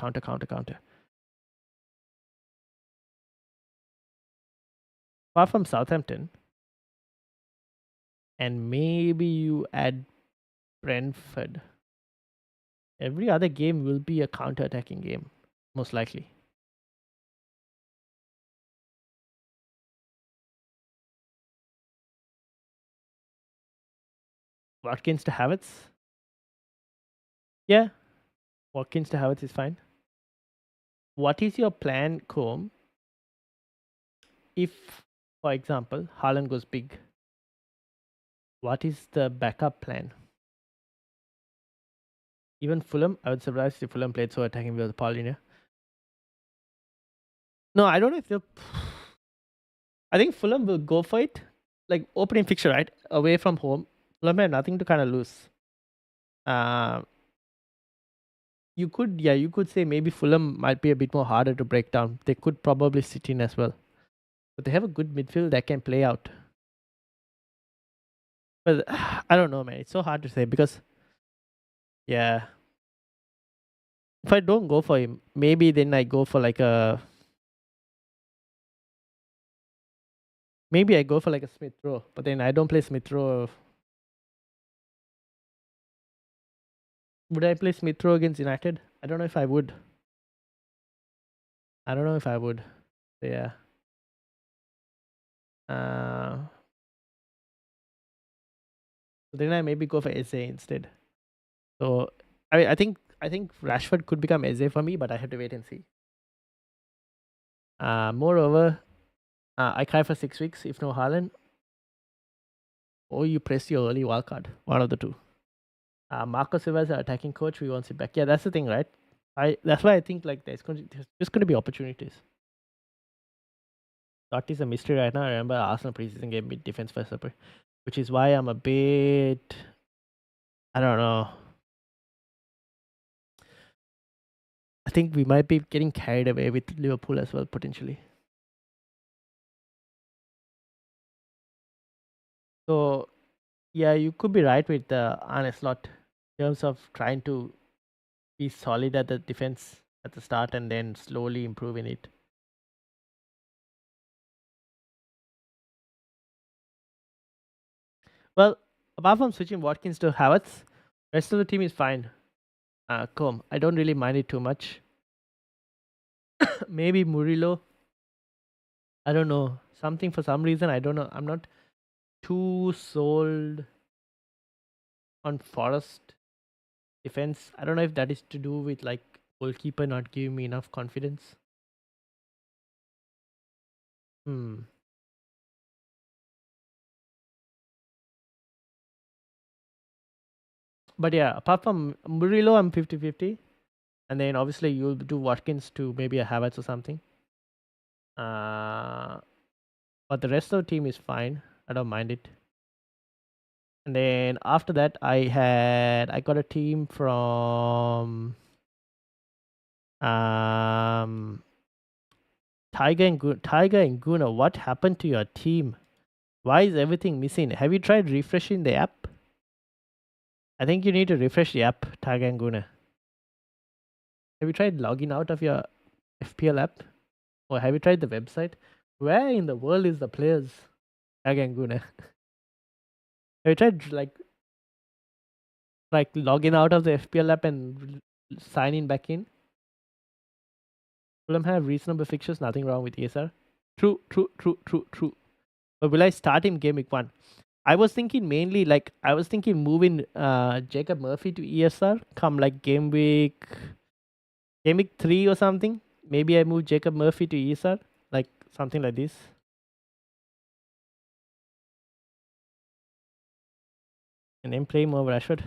Apart from Southampton, and maybe you add Brentford. Every other game will be a counter-attacking game, most likely. Watkins to Havertz? Yeah, Watkins to Havertz is fine. What is your plan, Com, if, for example, Haaland goes big? What is the backup plan? Even Fulham, I would surprise if Fulham played so attacking with Paulinho. No, I don't know if they'll. I think Fulham will go for it. Like opening fixture, right? Away from home. Fulham have nothing to kind of lose. you could say maybe Fulham might be a bit more harder to break down. They could probably sit in as well, but they have a good midfield that can play out. But I don't know, man. It's so hard to say because yeah, if I don't go for him, maybe then I go for like a maybe I go for like a Smith Rowe. But then I don't play Smith Rowe. Would I play Smith Rowe against United? I don't know if I would. I don't know if I would. So yeah. Uh, so then I maybe go for SA instead. So I think Rashford could become SA for me, but I have to wait and see. Moreover, I cry for 6 weeks if no Haaland, or you press your early wildcard. One of the two. Marco Silva is our attacking coach. We won't sit back. Yeah, that's the thing, right? That's why I think like there's just going to be opportunities. That is a mystery right now. I remember Arsenal preseason game with defense first upper, which is why I'm a bit. I don't know. I think we might be getting carried away with Liverpool as well potentially. So yeah, you could be right with Arne Slot in terms of trying to be solid at the defense at the start and then slowly improving it. Well, apart from switching Watkins to Havertz, rest of the team is fine. Calm. I don't really mind it too much. Maybe Murillo. I don't know. Something for some reason. I don't know. I'm not too sold on Forest defense. I don't know if that is to do with like goalkeeper not giving me enough confidence. Hmm. But yeah, apart from Murillo, I'm 50-50. And then obviously you'll do Watkins to maybe a Havertz or something. Uh, but the rest of the team is fine. I don't mind it. And then after that, I got a team from um Tiger and Guna. What happened to your team? Why is everything missing? Have you tried refreshing the app? I think you need to refresh the app, Tiger and Guna. Have you tried logging out of your FPL app? Or have you tried the website? Where in the world is the players? Tiger and Guna. Have you tried like logging out of the FPL app and signing back in? Fulham have reasonable fixtures, nothing wrong with ESR. True, true, true, true, true. But will I start him game week 1? I was thinking mainly like I was thinking moving Jacob Murphy to ESR come like game week 3 or something. Maybe I move Jacob Murphy to ESR, like something like this. And then play more Rashford.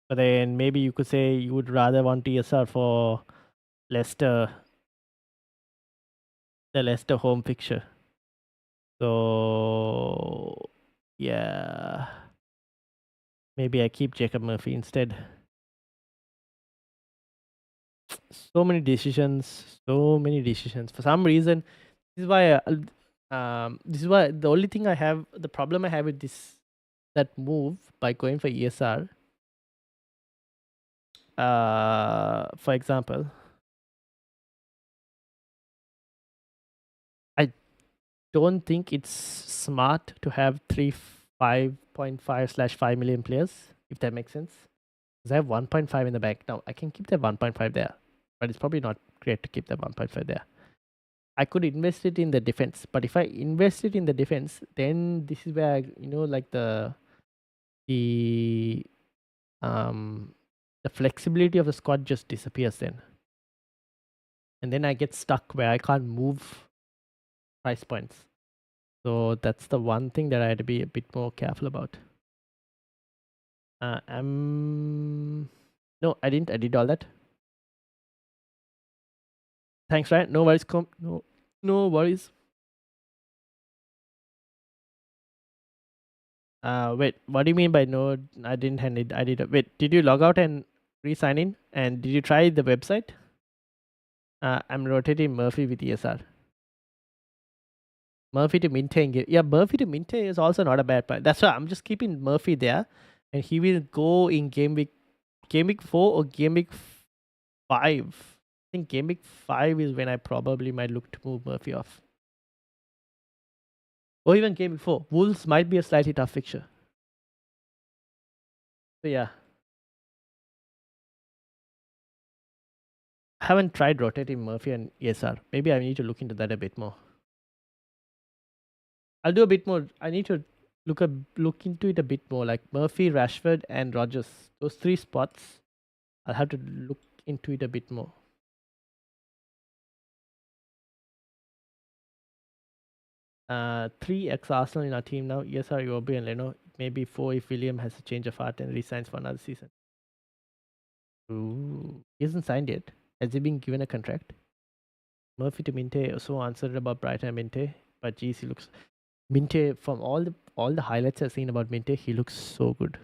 But then maybe you could say you would rather want ESR for Leicester, the Leicester home fixture. So yeah, maybe I keep Jacob Murphy instead. So many decisions, so many decisions. For some reason, this is why. This is why the only thing I have, the problem I have with this that move by going for ESR. For example, I don't think it's smart to have 5.5/5 million players, if that makes sense. Because I have 1.5 in the bank. Now I can keep that 1.5 there, but it's probably not great to keep that 1.5 there. I could invest it in the defense, but if I invest it in the defense, then this is where like the um the flexibility of the squad just disappears then, and then I get stuck where I can't move price points. So that's the one thing that I had to be a bit more careful about. No, I didn't. I did all that. Thanks, right? No worries. No worries. Wait, what do you mean by no? I didn't hand it. I did. Wait, did you log out and re-sign in? And did you try the website? I'm rotating Murphy with ESR. Murphy to Minte. Yeah, Murphy to Minte is also not a bad part. That's why I'm just keeping Murphy there, and he will go in game week 4 or game week 5. I think game week 5 is when I probably might look to move Murphy off, or even game week 4. Wolves might be a slightly tough fixture. So yeah, I haven't tried rotating Murphy and ESR. Maybe I need to look into that a bit more. I'll do a bit more. I need to look into it a bit more, like Murphy, Rashford, and Rogers. Those 3 spots, I'll have to look into it a bit more. 3 ex-Arsenal in our team now. ESR, Iwobi, and Leno. Maybe 4 if William has a change of heart and resigns for another season. Ooh, he hasn't signed yet. Has he been given a contract? Murphy to Minte also answered about Brighton and Minte, but geez, he looks Minte from all the highlights I've seen about Minte, he looks so good.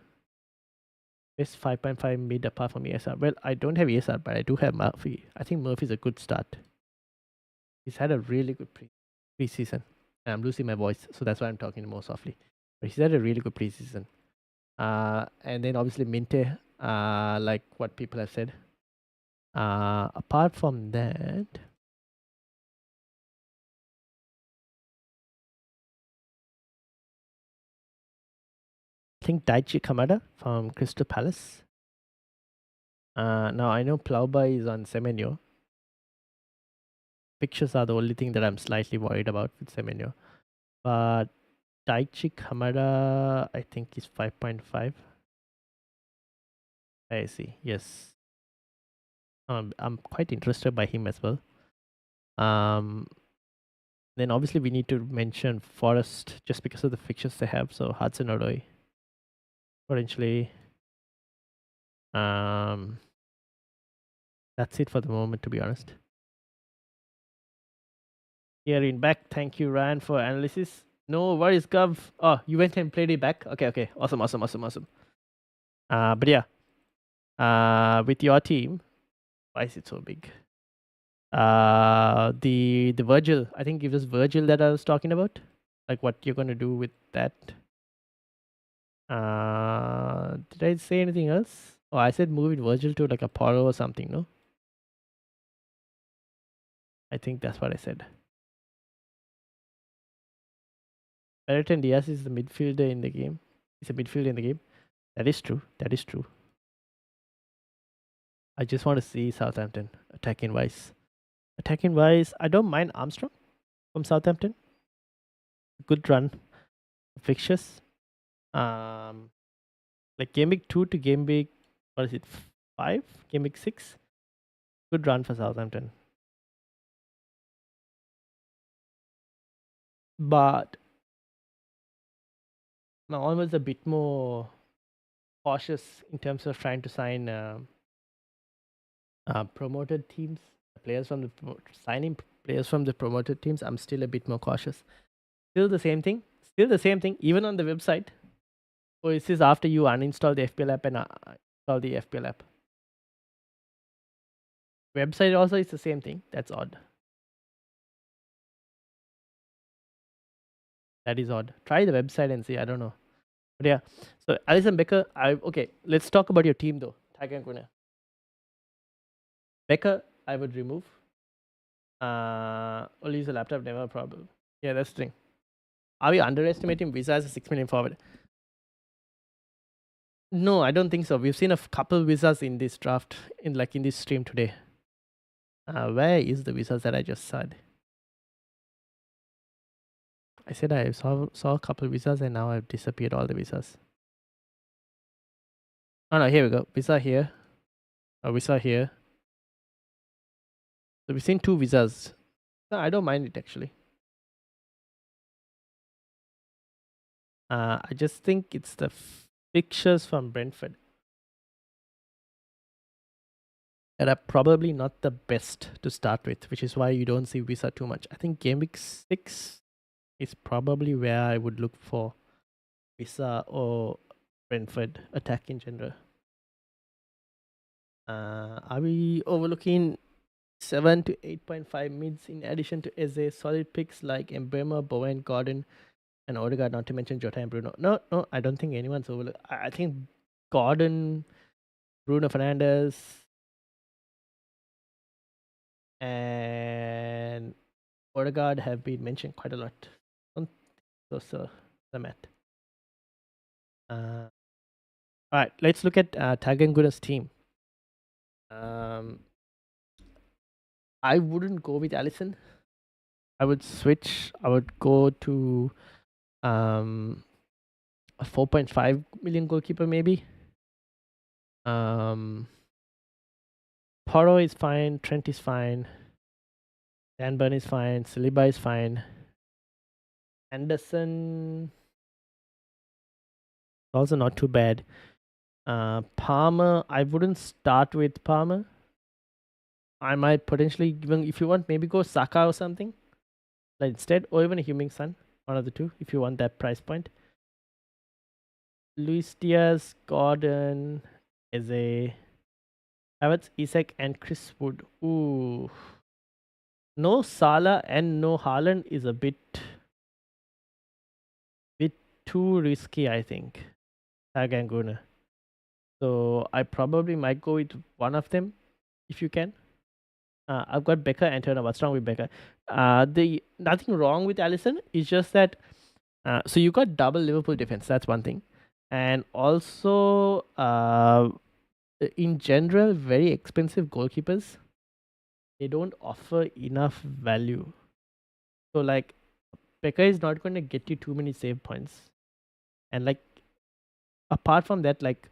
Best 5.5 mid apart from ESR. Well, I don't have ESR, but I do have Murphy. I think Murphy's a good start. He's had a really good preseason. And I'm losing my voice, so that's why I'm talking more softly. But he's had a really good preseason. And then obviously Minte, like what people have said. Apart from that, I think Daichi Kamada from Crystal Palace. Now I know Plaubai is on Semenyo. Pictures are the only thing that I'm slightly worried about with Semenyo. But Daichi Kamada, I think is 5.5. I see. Yes. I'm quite interested by him as well. Then obviously we need to mention Forest just because of the fixtures they have. So Hudson Odoi, potentially. That's it for the moment, to be honest. Here in back, thank you Ryan for analysis. No worries, Gov. Oh, you went and played it back. Okay. Awesome. But yeah, with your team, why is it so big? The Virgil, I think it was Virgil that I was talking about. Like what you're gonna do with that. Did I say anything else? Oh, I said moving Virgil to like a Poro or something, no? I think that's what I said. Barrington Diaz is the midfielder in the game. He's a midfielder in the game. That is true. I just want to see Southampton attacking wise. I don't mind Armstrong from Southampton. Good run. Fixtures. Like game week 2 to game week, what is it, 5? Game week 6? Good run for Southampton. But I'm almost a bit more cautious in terms of trying to sign promoted teams, signing players from the promoted teams. I'm still a bit more cautious. Still the same thing. Even on the website. Oh, this is after you uninstall the FPL app and install the FPL app. Website also is the same thing. That's odd. That is odd. Try the website and see. I don't know. But yeah. So Alison Becker, okay, let's talk about your team though. Becker, I would remove. Only use a laptop, never a problem. Yeah, that's the thing. Are we underestimating Visa as a 6 million forward? No, I don't think so. We've seen a couple visas in this draft, in this stream today. Where is the visas that I just said? I said I saw a couple visas and now I've disappeared all the visas. Oh no, here we go. Visa here. A visa here. So we've seen 2 visas. No, I don't mind it actually. I just think it's the fixtures from Brentford that are probably not the best to start with, which is why you don't see Visa too much. I think game week 6 is probably where I would look for Visa or Brentford attack in general. Are we overlooking 7 to 8.5 mids in addition to Eze? Solid picks like Mbema, Bowen, Gordon, and Odegaard, not to mention Jota and Bruno. No, I don't think anyone's overlooked. I think Gordon, Bruno Fernandes, and Odegaard have been mentioned quite a lot. Don't think so, Matt. All right, let's look at Taganguna's team. I wouldn't go with Allison. I would switch. I would go to a 4.5 million goalkeeper maybe. Porro is fine. Trent is fine. Dan Burn is fine. Saliba is fine. Anderson also not too bad. Palmer, I wouldn't start with Palmer. I might potentially, even if you want, maybe go Saka or something like instead, or even a Heung-min Son, one of the two, if you want that price point. Luis Diaz, Gordon, Eze, Havertz, Isak, and Chris Wood. Ooh, no Salah and no Haaland is a bit too risky, I think. Taganguna. So I probably might go with one of them if you can. I've got Becker and Turner. What's wrong with Becker? The nothing wrong with Allison. It's just that so you got double Liverpool defense. That's one thing, and also in general, very expensive goalkeepers. They don't offer enough value. So like Becker is not going to get you too many save points, and like apart from that, like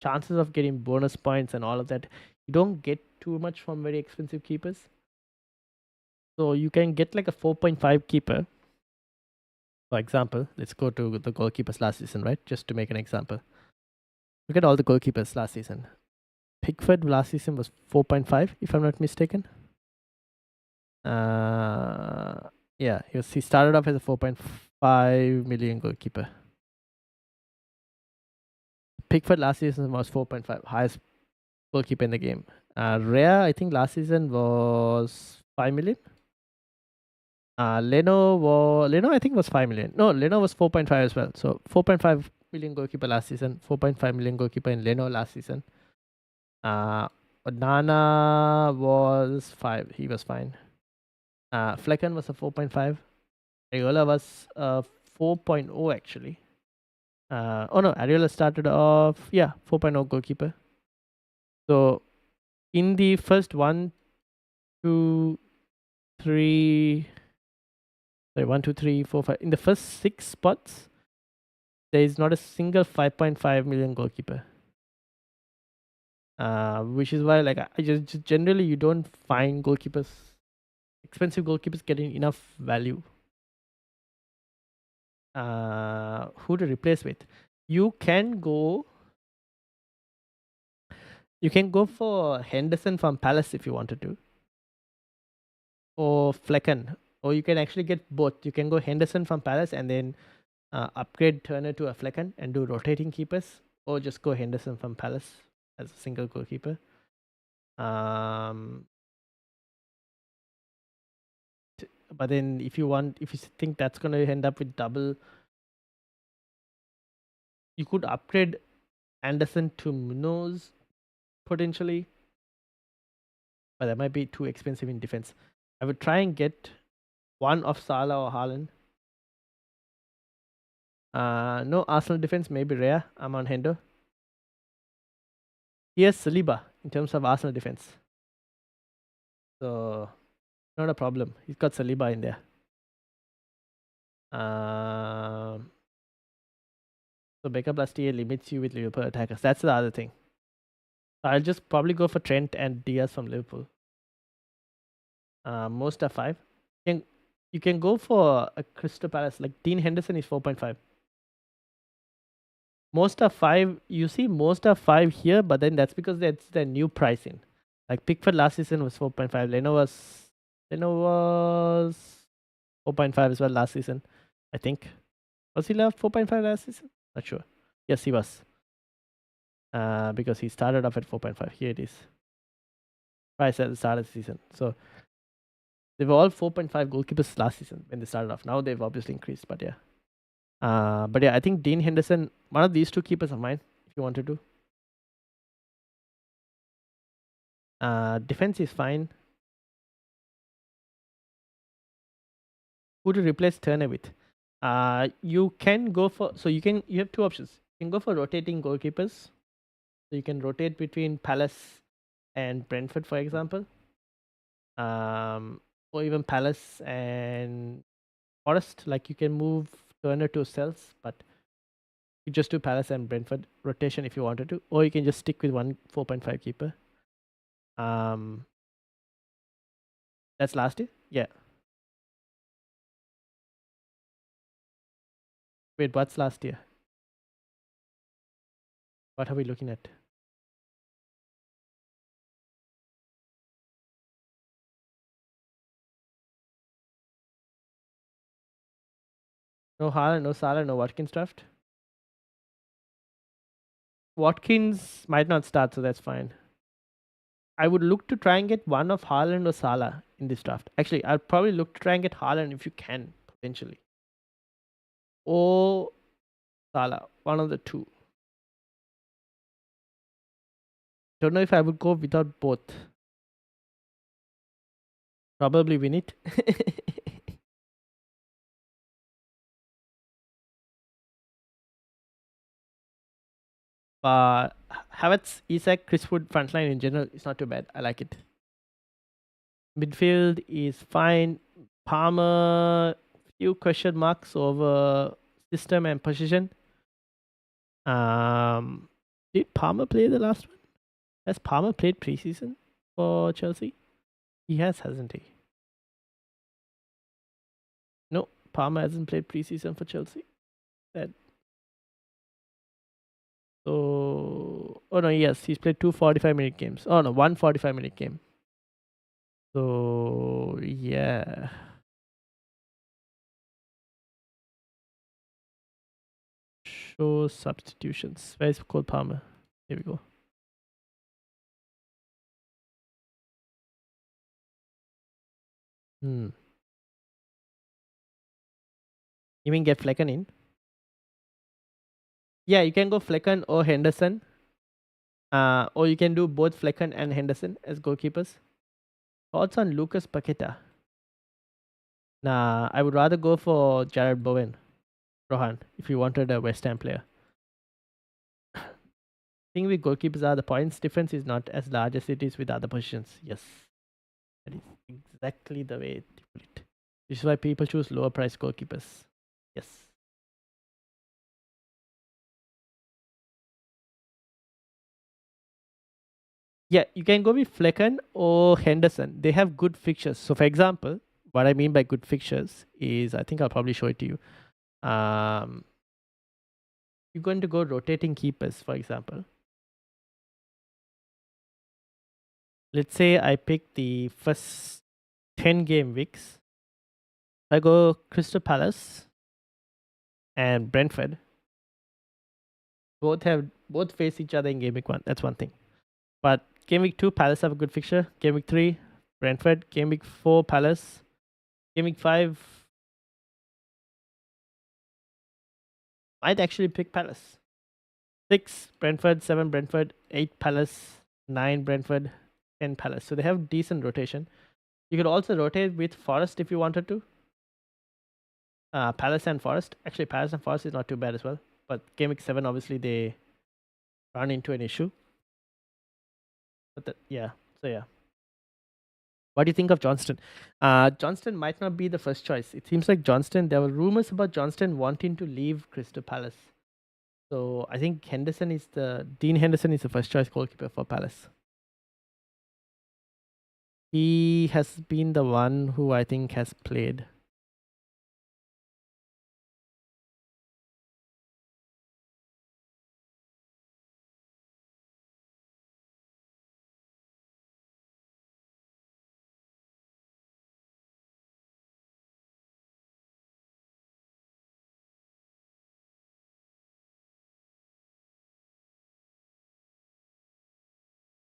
chances of getting bonus points and all of that, you don't get too much from very expensive keepers. So you can get like a 4.5 keeper. For example, let's go to the goalkeepers last season, right? Just to make an example. Look at all the goalkeepers last season. Pickford last season was 4.5, if I'm not mistaken. Yeah, he started off as a 4.5 million goalkeeper. Pickford last season was 4.5, highest goalkeeper in the game. Rhea, I think last season was 5 million. Leno I think was 5 million. No, Leno was 4.5 as well. So 4.5 million goalkeeper last season, 4.5 million goalkeeper in Leno last season. Nana was 5. He was fine. Flecken was a 4.5. Areola was 4.0 actually. Oh no, Areola started off 4.0 goalkeeper. So in the first 1, 2, 3, 1, 2, 3, 4, 5. In the first 6 spots, there is not a single 5.5 million goalkeeper. Which is why like I just generally you don't find expensive goalkeepers getting enough value. Who to replace with? You can go for Henderson from Palace if you wanted to, or Flecken, or you can actually get both. You can go Henderson from Palace and then upgrade Turner to a Flecken and do rotating keepers, or just go Henderson from Palace as a single goalkeeper. But then if you think that's going to end up with double, you could upgrade Anderson to Munoz potentially, but that might be too expensive in defense. I would try and get one of Salah or Haaland. No Arsenal defense, maybe rare. I'm on Hendo. Here's Saliba in terms of Arsenal defense. So not a problem. He's got Saliba in there. So Baker plus TA limits you with Liverpool attackers. That's the other thing. I'll just probably go for Trent and Diaz from Liverpool. Most are 5. You can go for a Crystal Palace. Like Dean Henderson is 4.5. Most are 5. You see most are 5 here, but then that's because that's the new pricing. Like Pickford last season was 4.5. Leno was 4.5 as well last season, I think. Was he left 4.5 last season? Not sure. Yes, he was. Because he started off at 4.5. Here it is. Right at the start of the season. So they were all 4.5 goalkeepers last season when they started off. Now they've obviously increased, but yeah. I think Dean Henderson, one of these two keepers of mine, if you want to do. Defense is fine. Who to replace Turner with? You can go for you have two options. You can go for rotating goalkeepers. So you can rotate between Palace and Brentford, for example. Or even Palace and Forest. Like you can move Turner to Cells, but you just do Palace and Brentford rotation if you wanted to, or you can just stick with one 4.5 keeper. That's last year. Yeah. Wait, what's last year? What are we looking at? No Haaland, no Salah, no Watkins draft. Watkins might not start, so that's fine. I would look to try and get one of Haaland or Salah in this draft. Actually, I'll probably look to try and get Haaland if you can, potentially. Or Salah, one of the two. Don't know if I would go without both. Probably win it. But Havertz, Isak, Chris Wood frontline in general is not too bad. I like it. Midfield is fine. Palmer, few question marks over system and position. Did Palmer play the last one? Has Palmer played preseason for Chelsea? He has, hasn't he? No, Palmer hasn't played preseason for Chelsea. That so oh no, yes, he's played 2 45-minute games. Oh no, 1 45-minute game. So yeah. Show substitutions. Where's Cole Palmer? Here we go. You mean get Flecken in? Yeah, you can go Flecken or Henderson. Or you can do both Flecken and Henderson as goalkeepers. Thoughts on Lucas Paqueta? Nah, I would rather go for Jared Bowen, Rohan, if you wanted a West Ham player. Thing with goalkeepers are the points difference is not as large as it is with other positions. Yes, that is exactly the way to put it. This is why people choose lower price goalkeepers. Yes. Yeah, you can go with Flecken or Henderson. They have good fixtures. So, for example, what I mean by good fixtures is, I think I'll probably show it to you. You're going to go rotating keepers, for example. Let's say I pick the first 10 game weeks. I go Crystal Palace and Brentford. Both face each other in game week 1. That's one thing. But game week 2, Palace have a good fixture. Game week 3, Brentford. Game week 4, Palace. Game week 5, I'd actually pick Palace. 6, Brentford. 7, Brentford. 8, Palace. 9, Brentford. 10, Palace. So they have decent rotation. You could also rotate with Forest if you wanted to. Palace and Forest. Actually, Palace and Forest is not too bad as well. But game week 7, obviously, they run into an issue. But yeah. So yeah. What do you think of Johnston? Johnston might not be the first choice. It seems like Johnston, there were rumors about Johnston wanting to leave Crystal Palace. So I think Dean Henderson is the first choice goalkeeper for Palace. He has been the one who I think has played.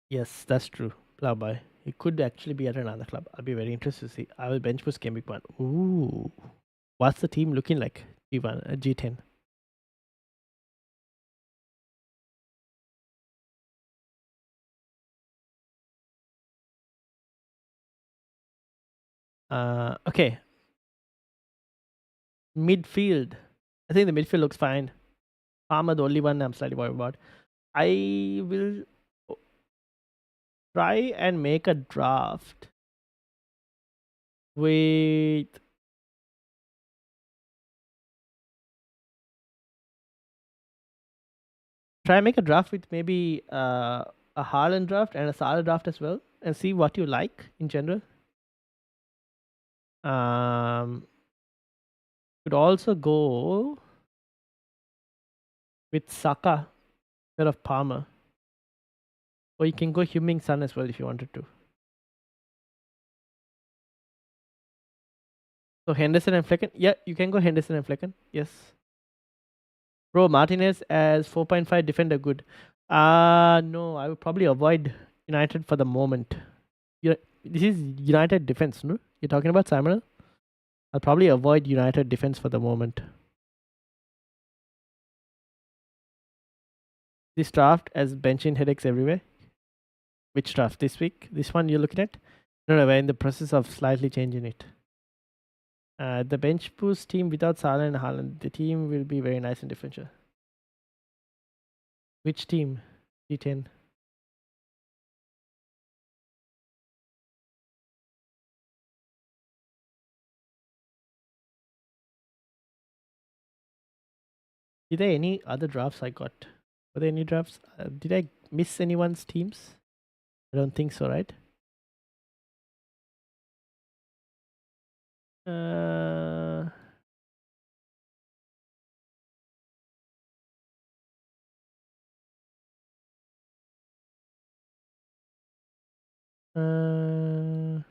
Yes, that's true. Plowboy. He could actually be at another club. I'll be very interested to see. I will bench boost Gameweek 1. Ooh. What's the team looking like? G1, G10. Okay. Midfield. I think the midfield looks fine. Palmer, the only one I'm slightly worried about. I will try and make a draft with try and make a draft with maybe a Haaland draft and a Salah draft as well, and see what you like in general. Could also go with Saka instead of Palmer, or you can go Heung-min Son as well if you wanted to. So Henderson and Flecken, yeah, you can go Henderson and Flecken. Yes, bro. Martinez as 4.5 defender, good. No, I would probably avoid United for the moment. This is United defense, no? You're talking about Simon? I'll probably avoid United defense for the moment. This draft as benching headaches everywhere. Which draft this week? This one you're looking at? No, we're in the process of slightly changing it. The bench boost team without Salah and Haaland, the team will be very nice and differential. Which team? G10. Did there any other drafts I got? Were there any drafts? Did I miss anyone's teams? I don't think so, right? Uh, uh,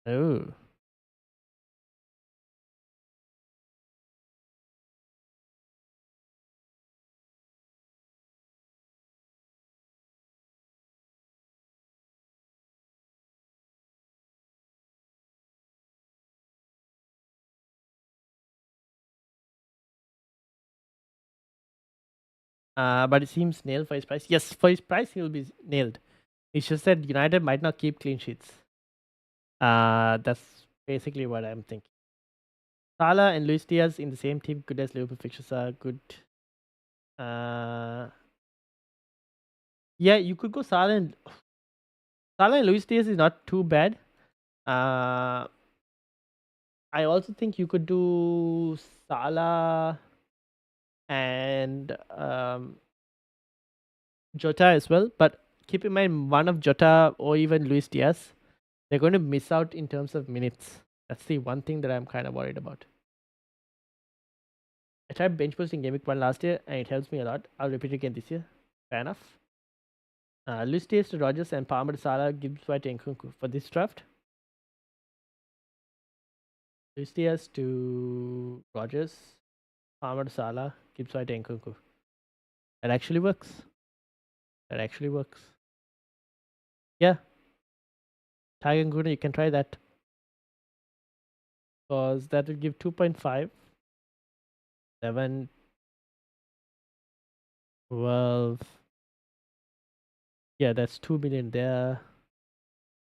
oh. But it seems nailed for his price. Yes, for his price, he'll be nailed. It's just that United might not keep clean sheets. That's basically what I'm thinking. Salah and Luis Diaz in the same team, good as Liverpool fixtures are good. Uh, yeah, you could go Salah and Luis Diaz is not too bad. I also think you could do Salah and Jota as well, but keep in mind one of Jota or even Luis Diaz, they're going to miss out in terms of minutes. That's the one thing that I'm kind of worried about. I tried bench boosting Gameweek 1 last year and it helps me a lot. I'll repeat it again this year. Fair enough. Luis Diaz to Rogers and Palmer to Salah, Gibbs White and Nkunku for this draft. Luis Diaz to Rogers, Palmer to Salah, Gibbs White and Nkunku. That actually works. That actually works. Yeah. Tiger Nkunku, you can try that. Because that will give 2.5, 7, 12. Yeah, that's 2 million there.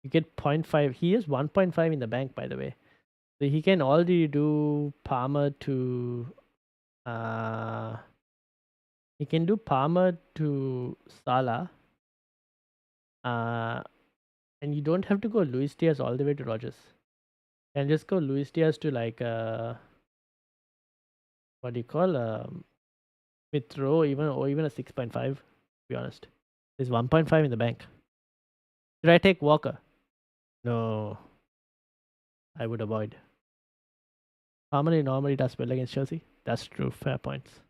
You get 0.5. He has 1.5 in the bank, by the way. So he can already do Palmer to he can do Palmer to Salah. And you don't have to go Luis Diaz all the way to Rogers. You can just go Luis Diaz to like what do you call Smith Rowe even a 6.5, to be honest. There's 1.5 in the bank. Should I take Walker? No. I would avoid. Palmer normally does well against Chelsea. That's true. Fair points.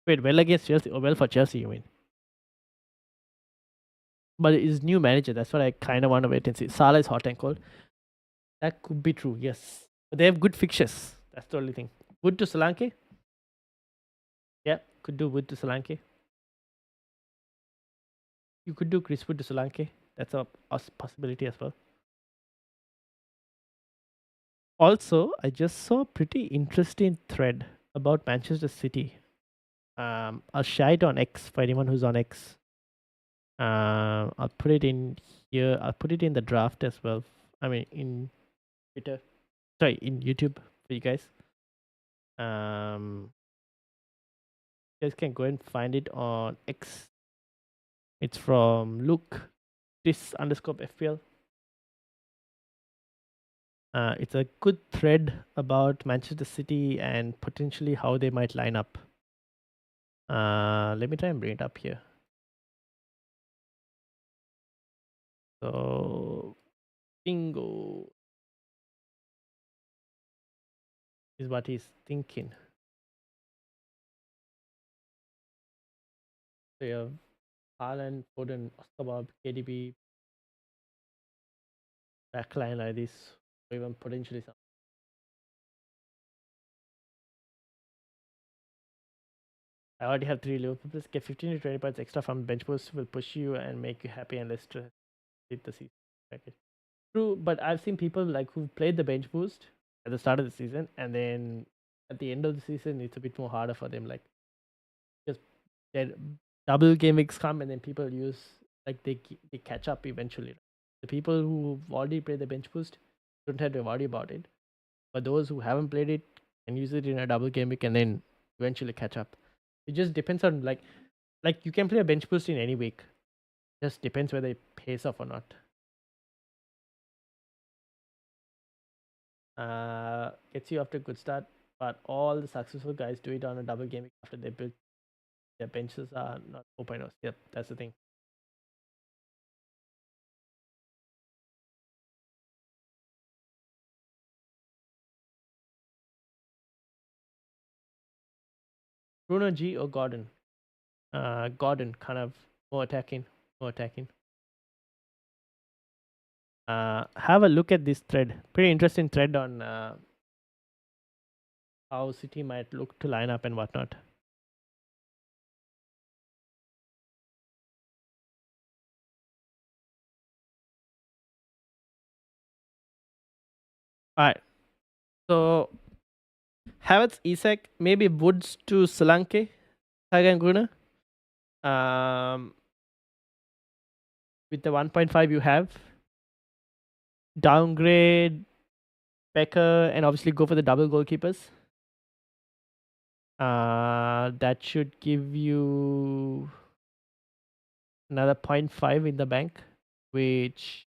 Wait, well against Chelsea or well for Chelsea, you mean? but it's new manager. That's what I kind of want to wait and see. Salah is hot and cold. That could be true, yes. But they have good fixtures. That's the only thing. Wood to Solanke. Yeah, could do Wood to Solanke. You could do Chris Wood to Solanke. That's a possibility as well. Also, I just saw a pretty interesting thread about Manchester City. I'll share it on X for anyone who's on X. I'll put it in here. I'll put it in the draft as well. I mean, in Twitter. Sorry, in YouTube for you guys. You guys can go and find it on X. It's from Luke this underscore FPL. It's a good thread about Manchester City and potentially how they might line up. Let me try and bring it up here. So, bingo is what he's thinking. So you have Haaland, Foden, Oskabab, KDB, backline like this, or even potentially some. I already have 3 Liverpool players. Get 15 to 20 points extra from bench boost will push you and make you happy and less to hit the season. True, but I've seen people like who played the bench boost at the start of the season, and then at the end of the season, it's a bit more harder for them. Like just their double game weeks come, and then people use like they catch up eventually. The people who've already played the bench boost don't have to worry about it, but those who haven't played it can use it in a double game week and then eventually catch up. It just depends on like you can play a bench boost in any week. Just depends whether it pays off or not. Gets you off to a good start, but all the successful guys do it on a double game week after they build their benches are not 4.0. Yep, that's the thing. Bruno G or Gordon? Gordon, kind of more attacking, more attacking. Have a look at this thread. Pretty interesting thread on how City might look to line up and whatnot. All right. So Havertz, Isak, maybe Woods to Solanke, Hagan Gruner. With the 1.5 you have, downgrade Becker and obviously go for the double goalkeepers. That should give you another 0.5 in the bank, which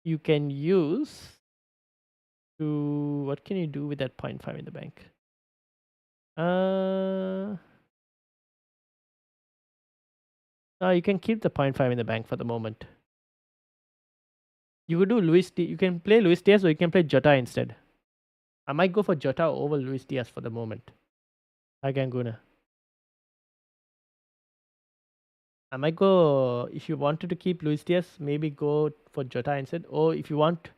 you can use to. What can you do with that 0.5 in the bank? You can keep the 0.5 in the bank for the moment. You could do you can play Luis Diaz or you can play Jota instead. I might go for Jota over Luis Diaz for the moment. Ganguna. I might go, if you wanted to keep Luis Diaz, maybe go for Jota instead. Or if you want,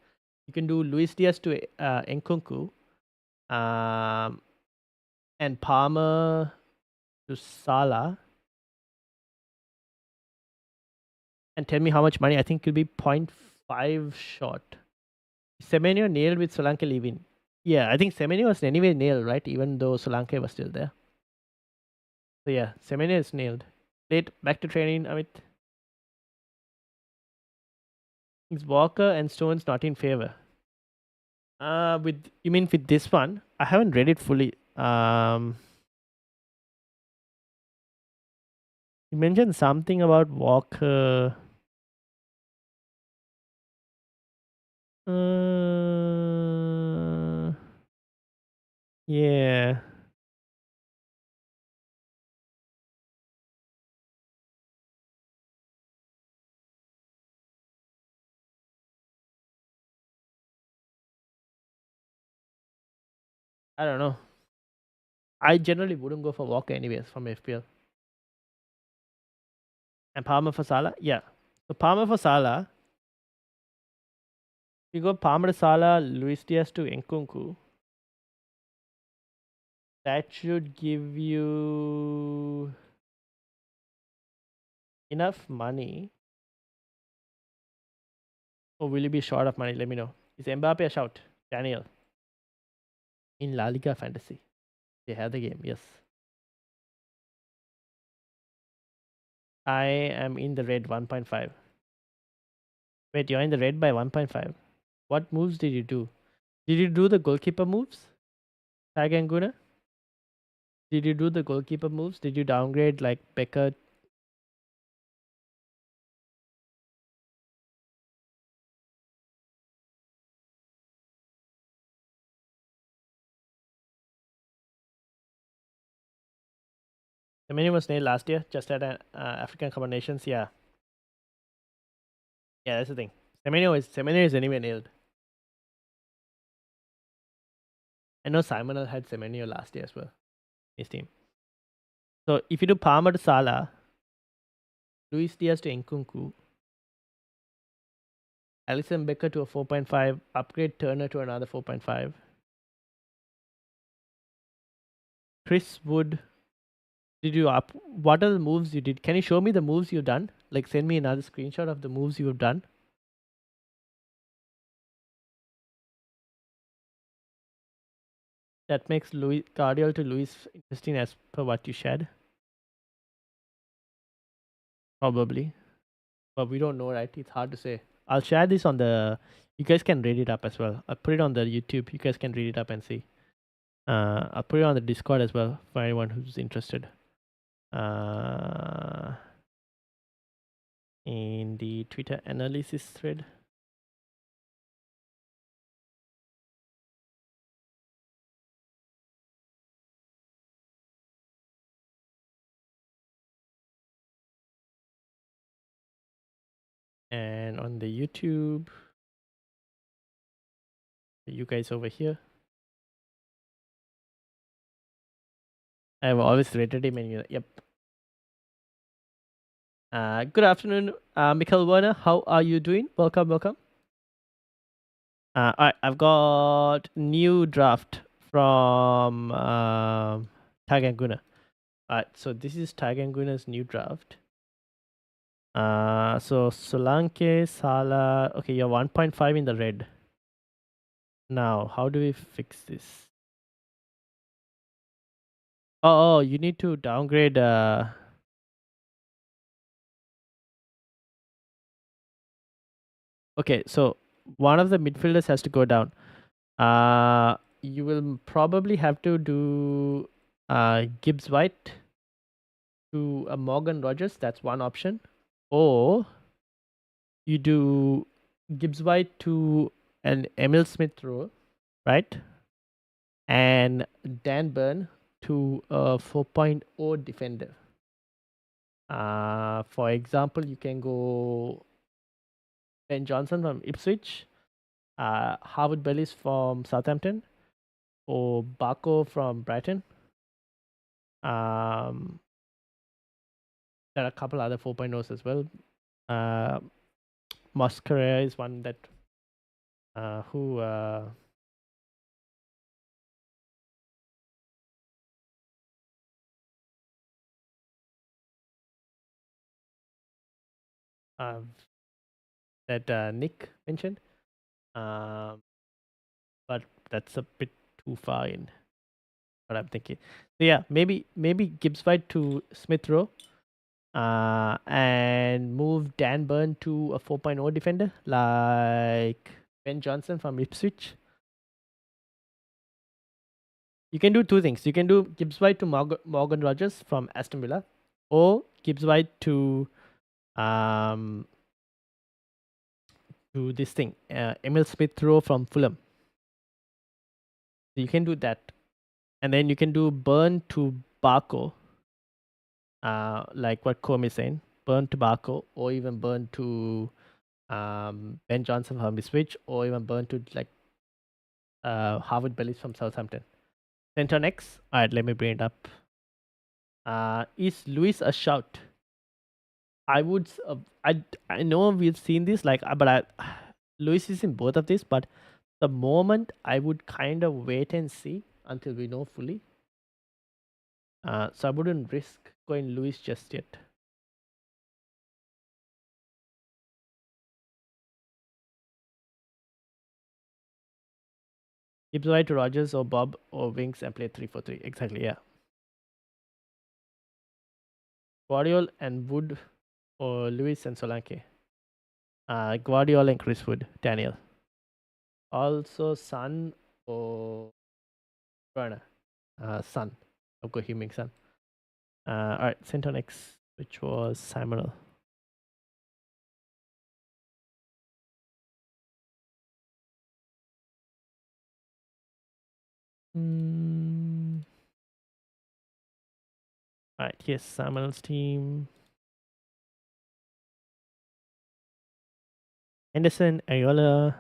you can do Luis Diaz to Nkunku, and Palmer to Salah. And tell me how much money. I think it'll be 0.5 short. Semenyo nailed with Solanke leaving. Yeah, I think Semenyo was anyway nailed, right? Even though Solanke was still there. So yeah, Semenyo is nailed. Late, back to training, Amit. Is Walker and Stones not in favor? With you mean with this one? I haven't read it fully. You mentioned something about Walker. Yeah. I don't know. I generally wouldn't go for Walker anyways from FPL. And Palmer for Salah? Yeah. So Palmer for Salah, you go Palmer to Salah, Luis Diaz to Nkunku. That should give you enough money. Or will you be short of money? Let me know. Is Mbappe a shout? Daniel. In La Liga Fantasy. They have the game, yes. I am in the red 1.5. Wait, you're in the red by 1.5. What moves did you do? Did you do the goalkeeper moves? Tag and Guna? Did you do the goalkeeper moves? Did you downgrade like Becker? The menu was nailed last year, just at African combinations. Yeah, yeah, that's the thing. Semenyo is anyway nailed. I know Simon had Semenyo last year as well. His team. So if you do Palmer to Salah, Luis Diaz to Nkunku, Alisson Becker to a 4.5, upgrade Turner to another 4.5. Chris Wood, did you up? What are the moves you did? Can you show me the moves you've done? Like send me another screenshot of the moves you've done. That makes Louis Guardiola to Luis interesting as per what you shared. Probably. But we don't know, right? It's hard to say. I'll share this on the. You guys can read it up as well. I'll put it on the YouTube. You guys can read it up and see. I'll put it on the Discord as well for anyone who's interested. In the Twitter analysis thread. And on the YouTube. You guys over here. I've always rated him and yep. Good afternoon, Michael Werner. How are you doing? Welcome, welcome. Alright, I've got new draft from Tag and Guna. Alright, so this is Tag and Guna's new draft. So Solanke, Salah. Okay, you're 1.5 in the red. Now, how do we fix this? Oh, you need to downgrade. Okay, so one of the midfielders has to go down. You will probably have to do Gibbs White to a Morgan Rogers. That's one option. Or you do Gibbs White to an Emil Smith Rowe, right? And Dan Burn to a 4.0 defender. For example, you can go Ben Johnson from Ipswich, Harvard Bellis from Southampton, or Barco from Brighton. There are a couple other 4.0s as well. Mosquera is one that who that Nick mentioned. But that's a bit too far in what I'm thinking. So yeah, maybe Gibbs White to Smith Rowe. And move Dan Burn to a 4.0 defender like Ben Johnson from Ipswich. You can do two things. You can do Gibbs White to Morgan Rogers from Aston Villa, or Gibbs White to this thing, Emil Smith Rowe from Fulham. So you can do that, and then you can do Burn to Barco, like what Com is saying, Burn to Barco, or even Burn to Ben Johnson from Ipswich, or even Burn to like Harvard Bellis from Southampton. Center next. All right, let me bring it up. Is Luis a shout? I would. I know we've seen this like, but Luis is in both of these. But the moment I would kind of wait and see until we know fully. So I wouldn't risk going Luis just yet. Gibbs White to Rogers or Bob or Winks and play 3-4-3. Exactly. Yeah. Guardiola and Wood or Luis and Solanke. Guardiola and Chris Wood. Daniel. Also Sun or Werner. Sun. Of course, Heung-min Sun. All right. Centre next, which was Samuel. All right. Yes, Samuel's team. Henderson, Areola,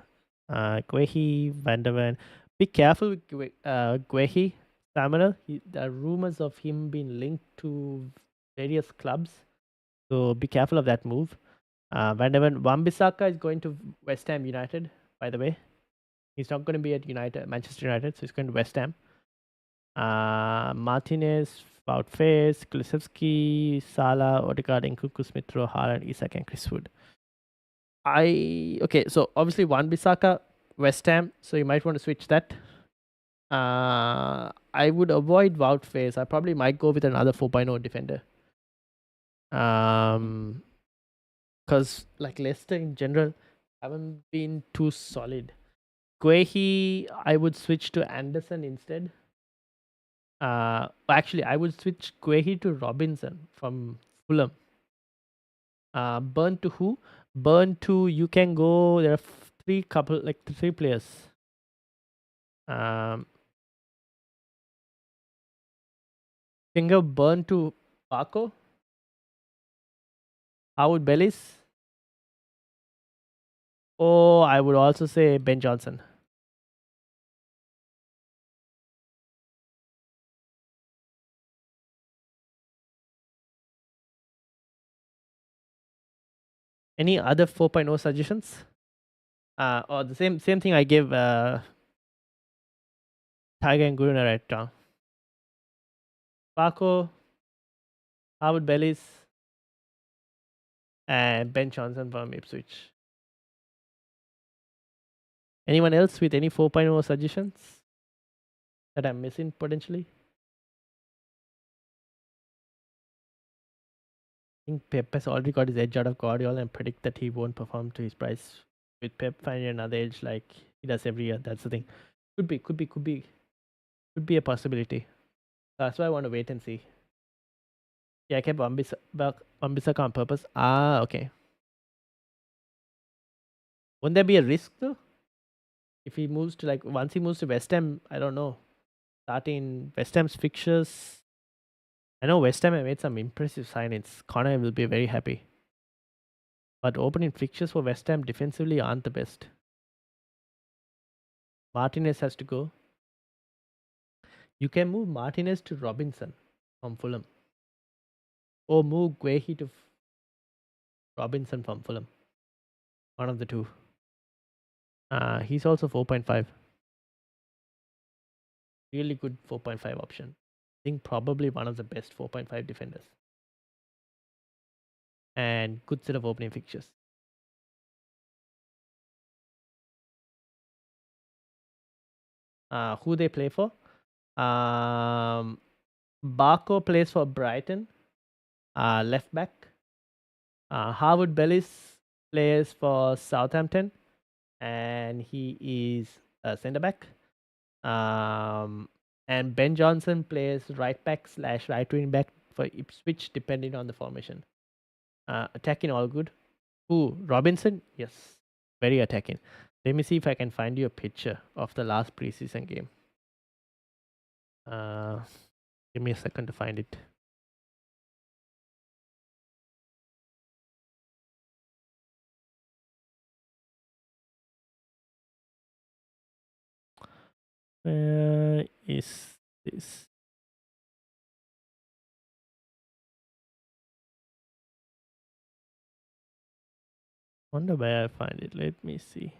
Guehi, Van der Ven. Be careful with Guehi, Samuel. There are rumors of him being linked to various clubs. So be careful of that move. Van der Ven, Wan-Bissaka is going to West Ham United, by the way. He's not going to be at Manchester United, so he's going to West Ham. Martinez, Wout-Faes, Kulusevski, Salah, Odegaard, Nkunku, Smith-Rowe, Haaland, Isak, and Chris Wood. Okay, so obviously Wan-Bissaka, West Ham, so you might want to switch that. I would avoid Wout-Faes. I probably might go with another 4.0 defender. Because like Leicester in general haven't been too solid. Guehi, I would switch to Anderson instead. Actually, I would switch Guehi to Robinson from Fulham. Burn to who? Burn to you can go. There are three players. Can go Burn to Paco. Howard Bellis. Or I would also say Ben Johnson. Any other 4.0 suggestions? Or the same thing I gave Tiger and Guruna right now. Paco, Howard Bellis, and Ben Johnson from Ipswich. Anyone else with any 4.0 suggestions that I'm missing potentially? I think Pep has already got his edge out of Guardiola and predict that he won't perform to his price. With Pep finding another edge like he does every year. That's the thing. Could be a possibility. That's why I want to wait and see. Yeah, I kept Wan-Bissaka on purpose. Okay. Wouldn't there be a risk though? If he moves to once he moves to West Ham, I don't know. Starting West Ham's fixtures. I know West Ham have made some impressive signings. Connor will be very happy. But opening fixtures for West Ham defensively aren't the best. Martinez has to go. You can move Martinez to Robinson from Fulham. Or move Guehi to Robinson from Fulham. One of the two. He's also 4.5. Really good 4.5 option. I think probably one of the best 4.5 defenders. And good set of opening fixtures. Who they play for? Barco plays for Brighton. Left back. Harwood Bellis plays for Southampton. And he is a centre back. And Ben Johnson plays right back / right wing back for Ipswich, depending on the formation. Attacking all good. Who? Robinson? Yes. Very attacking. Let me see if I can find you a picture of the last preseason game. Give me a second to find it. Where is this? Wonder where I find it. Let me see.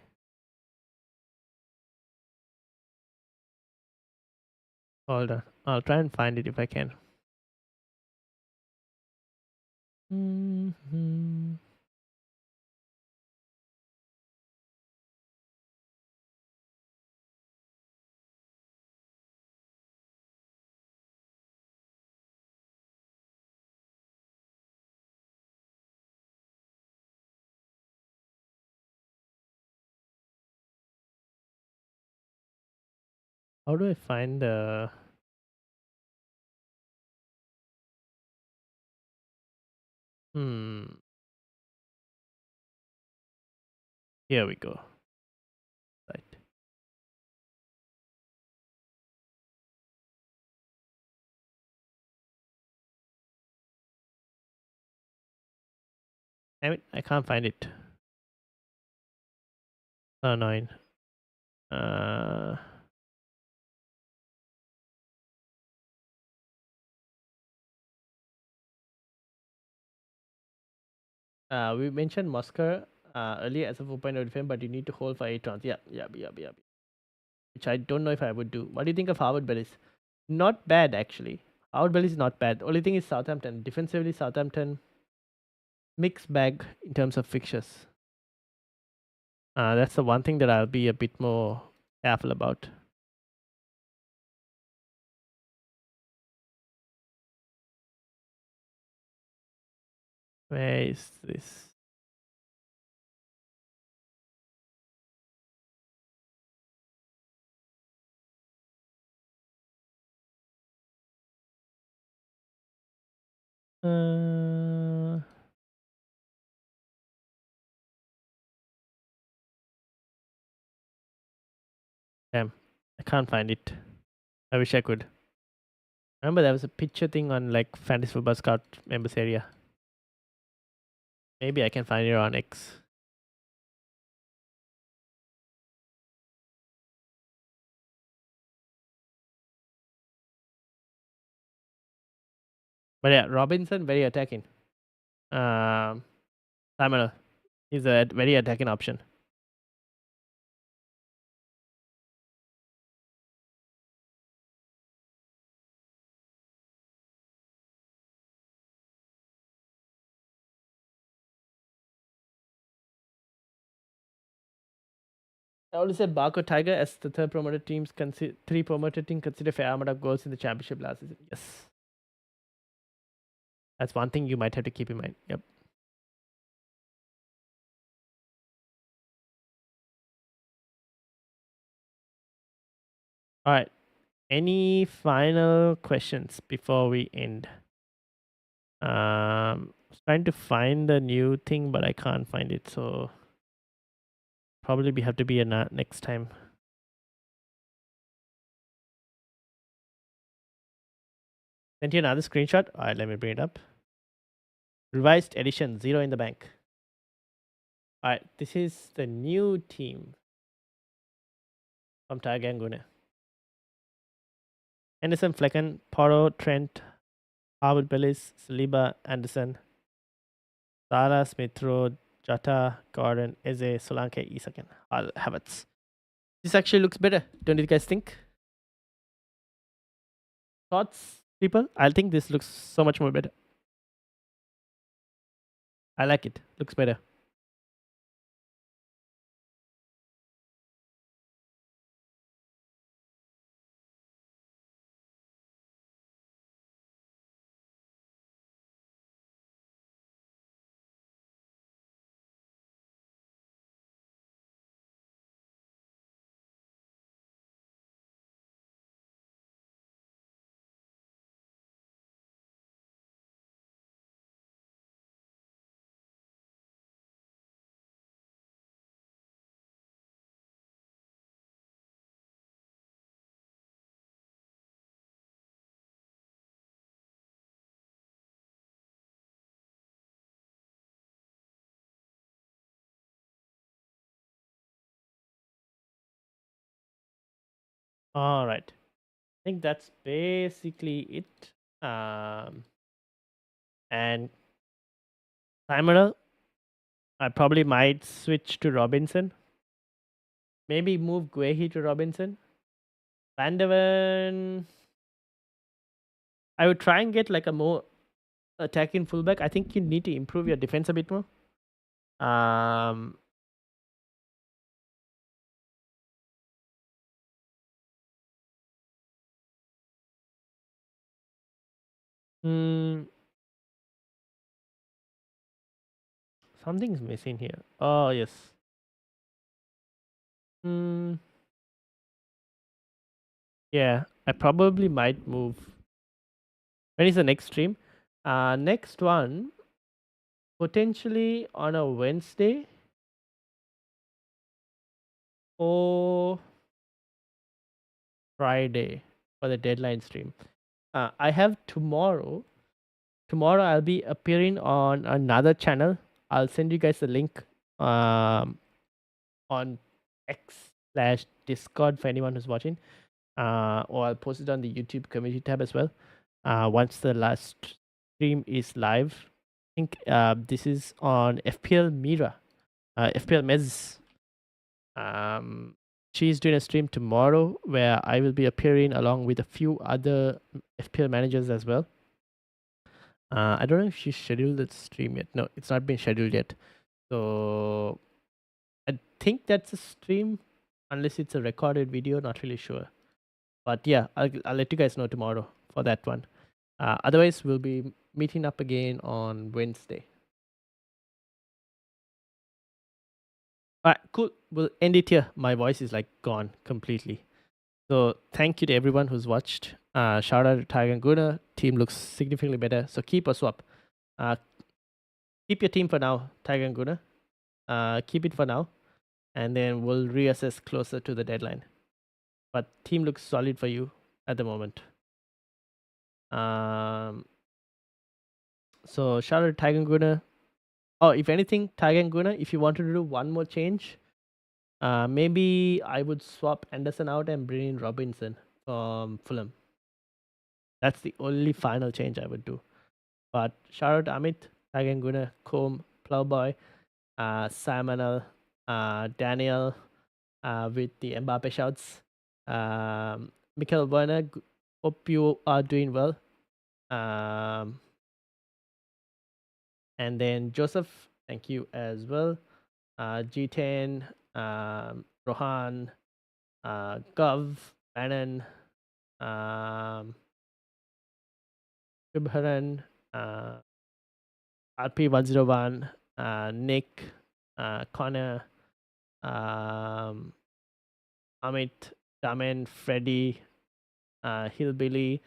Hold on. I'll try and find it if I can. Mhm. How do I find the? Hmm. Here we go. Right. I mean, I can't find it. So annoying. Uh. We mentioned Musker earlier as a 4.0 defense, but you need to hold for 8 rounds. Yeah. Which I don't know if I would do. What do you think of Harvard Bellis? Not bad, actually. Harvard Bellis is not bad. The only thing is Southampton. Defensively, Southampton mixed bag in terms of fixtures. That's the one thing that I'll be a bit more careful about. Where is this? Uh, Damn, I can't find it. I wish I could. Remember there was a picture thing on like Fantasy Football Scout members area. Maybe I can find it on X. But yeah, Robinson very attacking. Simon is a very attacking option. I always said Barco Tiger as the third promoted teams three promoted team consider fair amount of goals in the championship last season. Yes. That's one thing you might have to keep in mind. Yep. All right. Any final questions before we end? Trying to find the new thing, but I can't find it. So probably we have to be a next time. Sent you another screenshot. All right, let me bring it up. Revised edition, zero in the bank. All right, this is the new team from Tiger Anguna. Anderson, Flecken, Porro, Trent, Harvard Bellis, Saliba, Anderson, Sara, Smith Rowe, Jata, Gordon, Eze, Solanke, Isakan, Havertz. This actually looks better. Don't you guys think? Thoughts, people? I think this looks so much more better. I like it. Looks better. All right. I think that's basically it. And Timer, I probably might switch to Robinson. Maybe move Guehi to Robinson. Van de Ven, I would try and get like a more attacking fullback. I think you need to improve your defense a bit more. Um, mm, Something's missing here. Oh yes. Mm, yeah, I probably might move. When is the next stream? Next one potentially on a Wednesday or Friday for the deadline stream. I have tomorrow. Tomorrow I'll be appearing on another channel. I'll send you guys the link um, on X/Discord for anyone who's watching. Or I'll post it on the YouTube community tab as well. Once the last stream is live. I think this is on FPL Mira, FPL Mez. She's doing a stream tomorrow where I will be appearing along with a few other FPL managers as well. I don't know if she's scheduled the stream yet. No, it's not been scheduled yet. So I think that's a stream, unless it's a recorded video. Not really sure. But yeah, I'll let you guys know tomorrow for that one. Otherwise, we'll be meeting up again on Wednesday. All right, cool. We'll end it here. My voice is like gone completely. So thank you to everyone who's watched. Shout out to Tiger and Guna. Team looks significantly better. So keep or swap. Uh, keep your team for now, Tiger and Guna. Keep it for now. And then we'll reassess closer to the deadline. But team looks solid for you at the moment. So shout out to Tiger and Guna. Oh, if anything, Tiger and Guna, if you wanted to do one more change, maybe I would swap Anderson out and bring in Robinson from Fulham. That's the only final change I would do. But shout out to Amit, Tiger and Guna, Combe, Plowboy, Simonal, Daniel, with the Mbappe shouts. Michael Werner, hope you are doing well. And then Joseph, thank you as well. G10, Rohan, Gov, Bannon, Shubharan, RP101, Nick, Connor, Amit, Damen, Freddy, Hillbilly,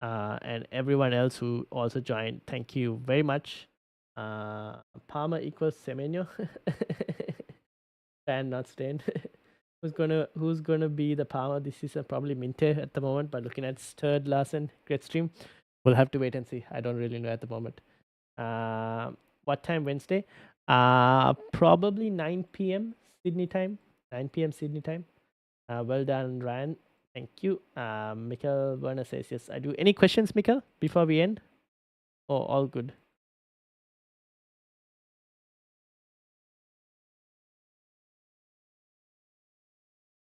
and everyone else who also joined. Thank you very much. Palmer equals Semenyo. Fan not stand. Who's gonna be the Palmer this season? Probably Minte at the moment, but looking at third Larsen, great stream. We'll have to wait and see. I don't really know at the moment. What time Wednesday? Probably 9 p.m. Sydney time. 9 p.m. Sydney time. Well done, Ryan. Thank you. Mikkel Werner says yes, I do. Any questions, Mikkel, before we end? Oh, all good.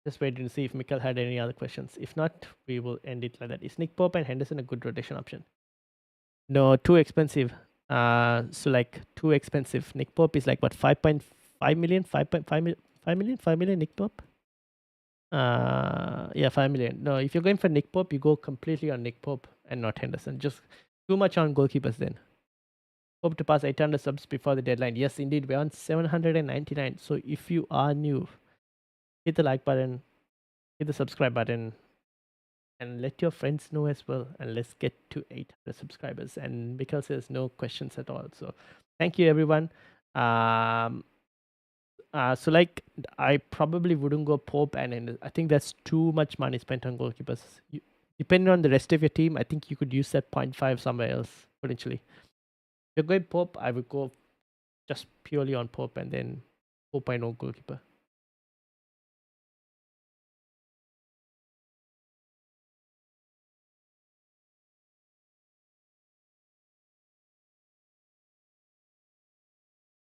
Just waiting to see if Mikkel had any other questions. If not, we will end it like that. Is Nick Pope and Henderson a good rotation option? No, too expensive. So like too expensive. Nick Pope is like what, 5.5 million, 5 million Nick Pope. Yeah, 5 million. No, if you're going for Nick Pope, you go completely on Nick Pope and not Henderson. Just too much on goalkeepers then. Hope to pass 800 subs before the deadline. Yes, indeed, we're on 799. So if you are new, hit the like button, hit the subscribe button, and let your friends know as well. And let's get to 800 subscribers. And Mikhail says no questions at all. So thank you, everyone. So like I probably wouldn't go Pope, and I think that's too much money spent on goalkeepers. Depending on the rest of your team, I think you could use that 0.5 somewhere else potentially. If you're going Pope, I would go just purely on Pope and then 4.0 goalkeeper.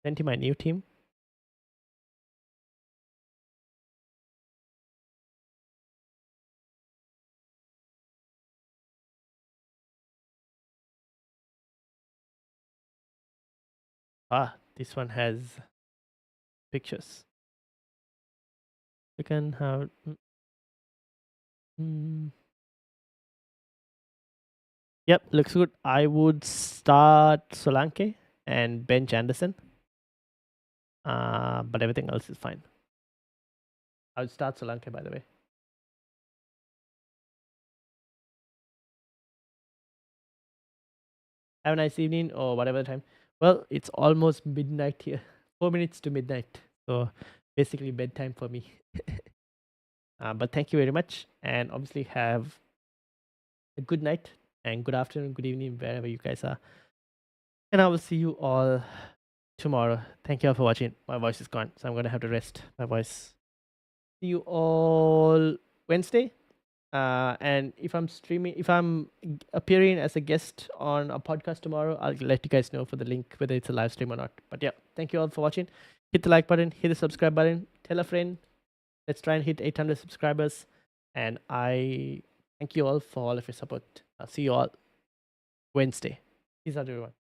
Send to my new team. This one has pictures. You can have. Mm. Yep, looks good. I would start Solanke and bench Anderson. But everything else is fine. I would start Solanke, by the way. Have a nice evening or whatever time. Well, it's almost midnight here. 4 minutes to midnight. So basically bedtime for me. But thank you very much. And obviously have a good night and good afternoon, good evening, wherever you guys are. And I will see you all tomorrow. Thank you all for watching. My voice is gone, so I'm gonna have to rest my voice. See you all Wednesday. And if I'm appearing as a guest on a podcast tomorrow, I'll let you guys know for the link whether it's a live stream or not. But yeah, thank you all for watching. Hit the like button, hit the subscribe button, tell a friend. Let's try and hit 800 subscribers. And I thank you all for all of your support. I'll see you all Wednesday. Peace out, everyone.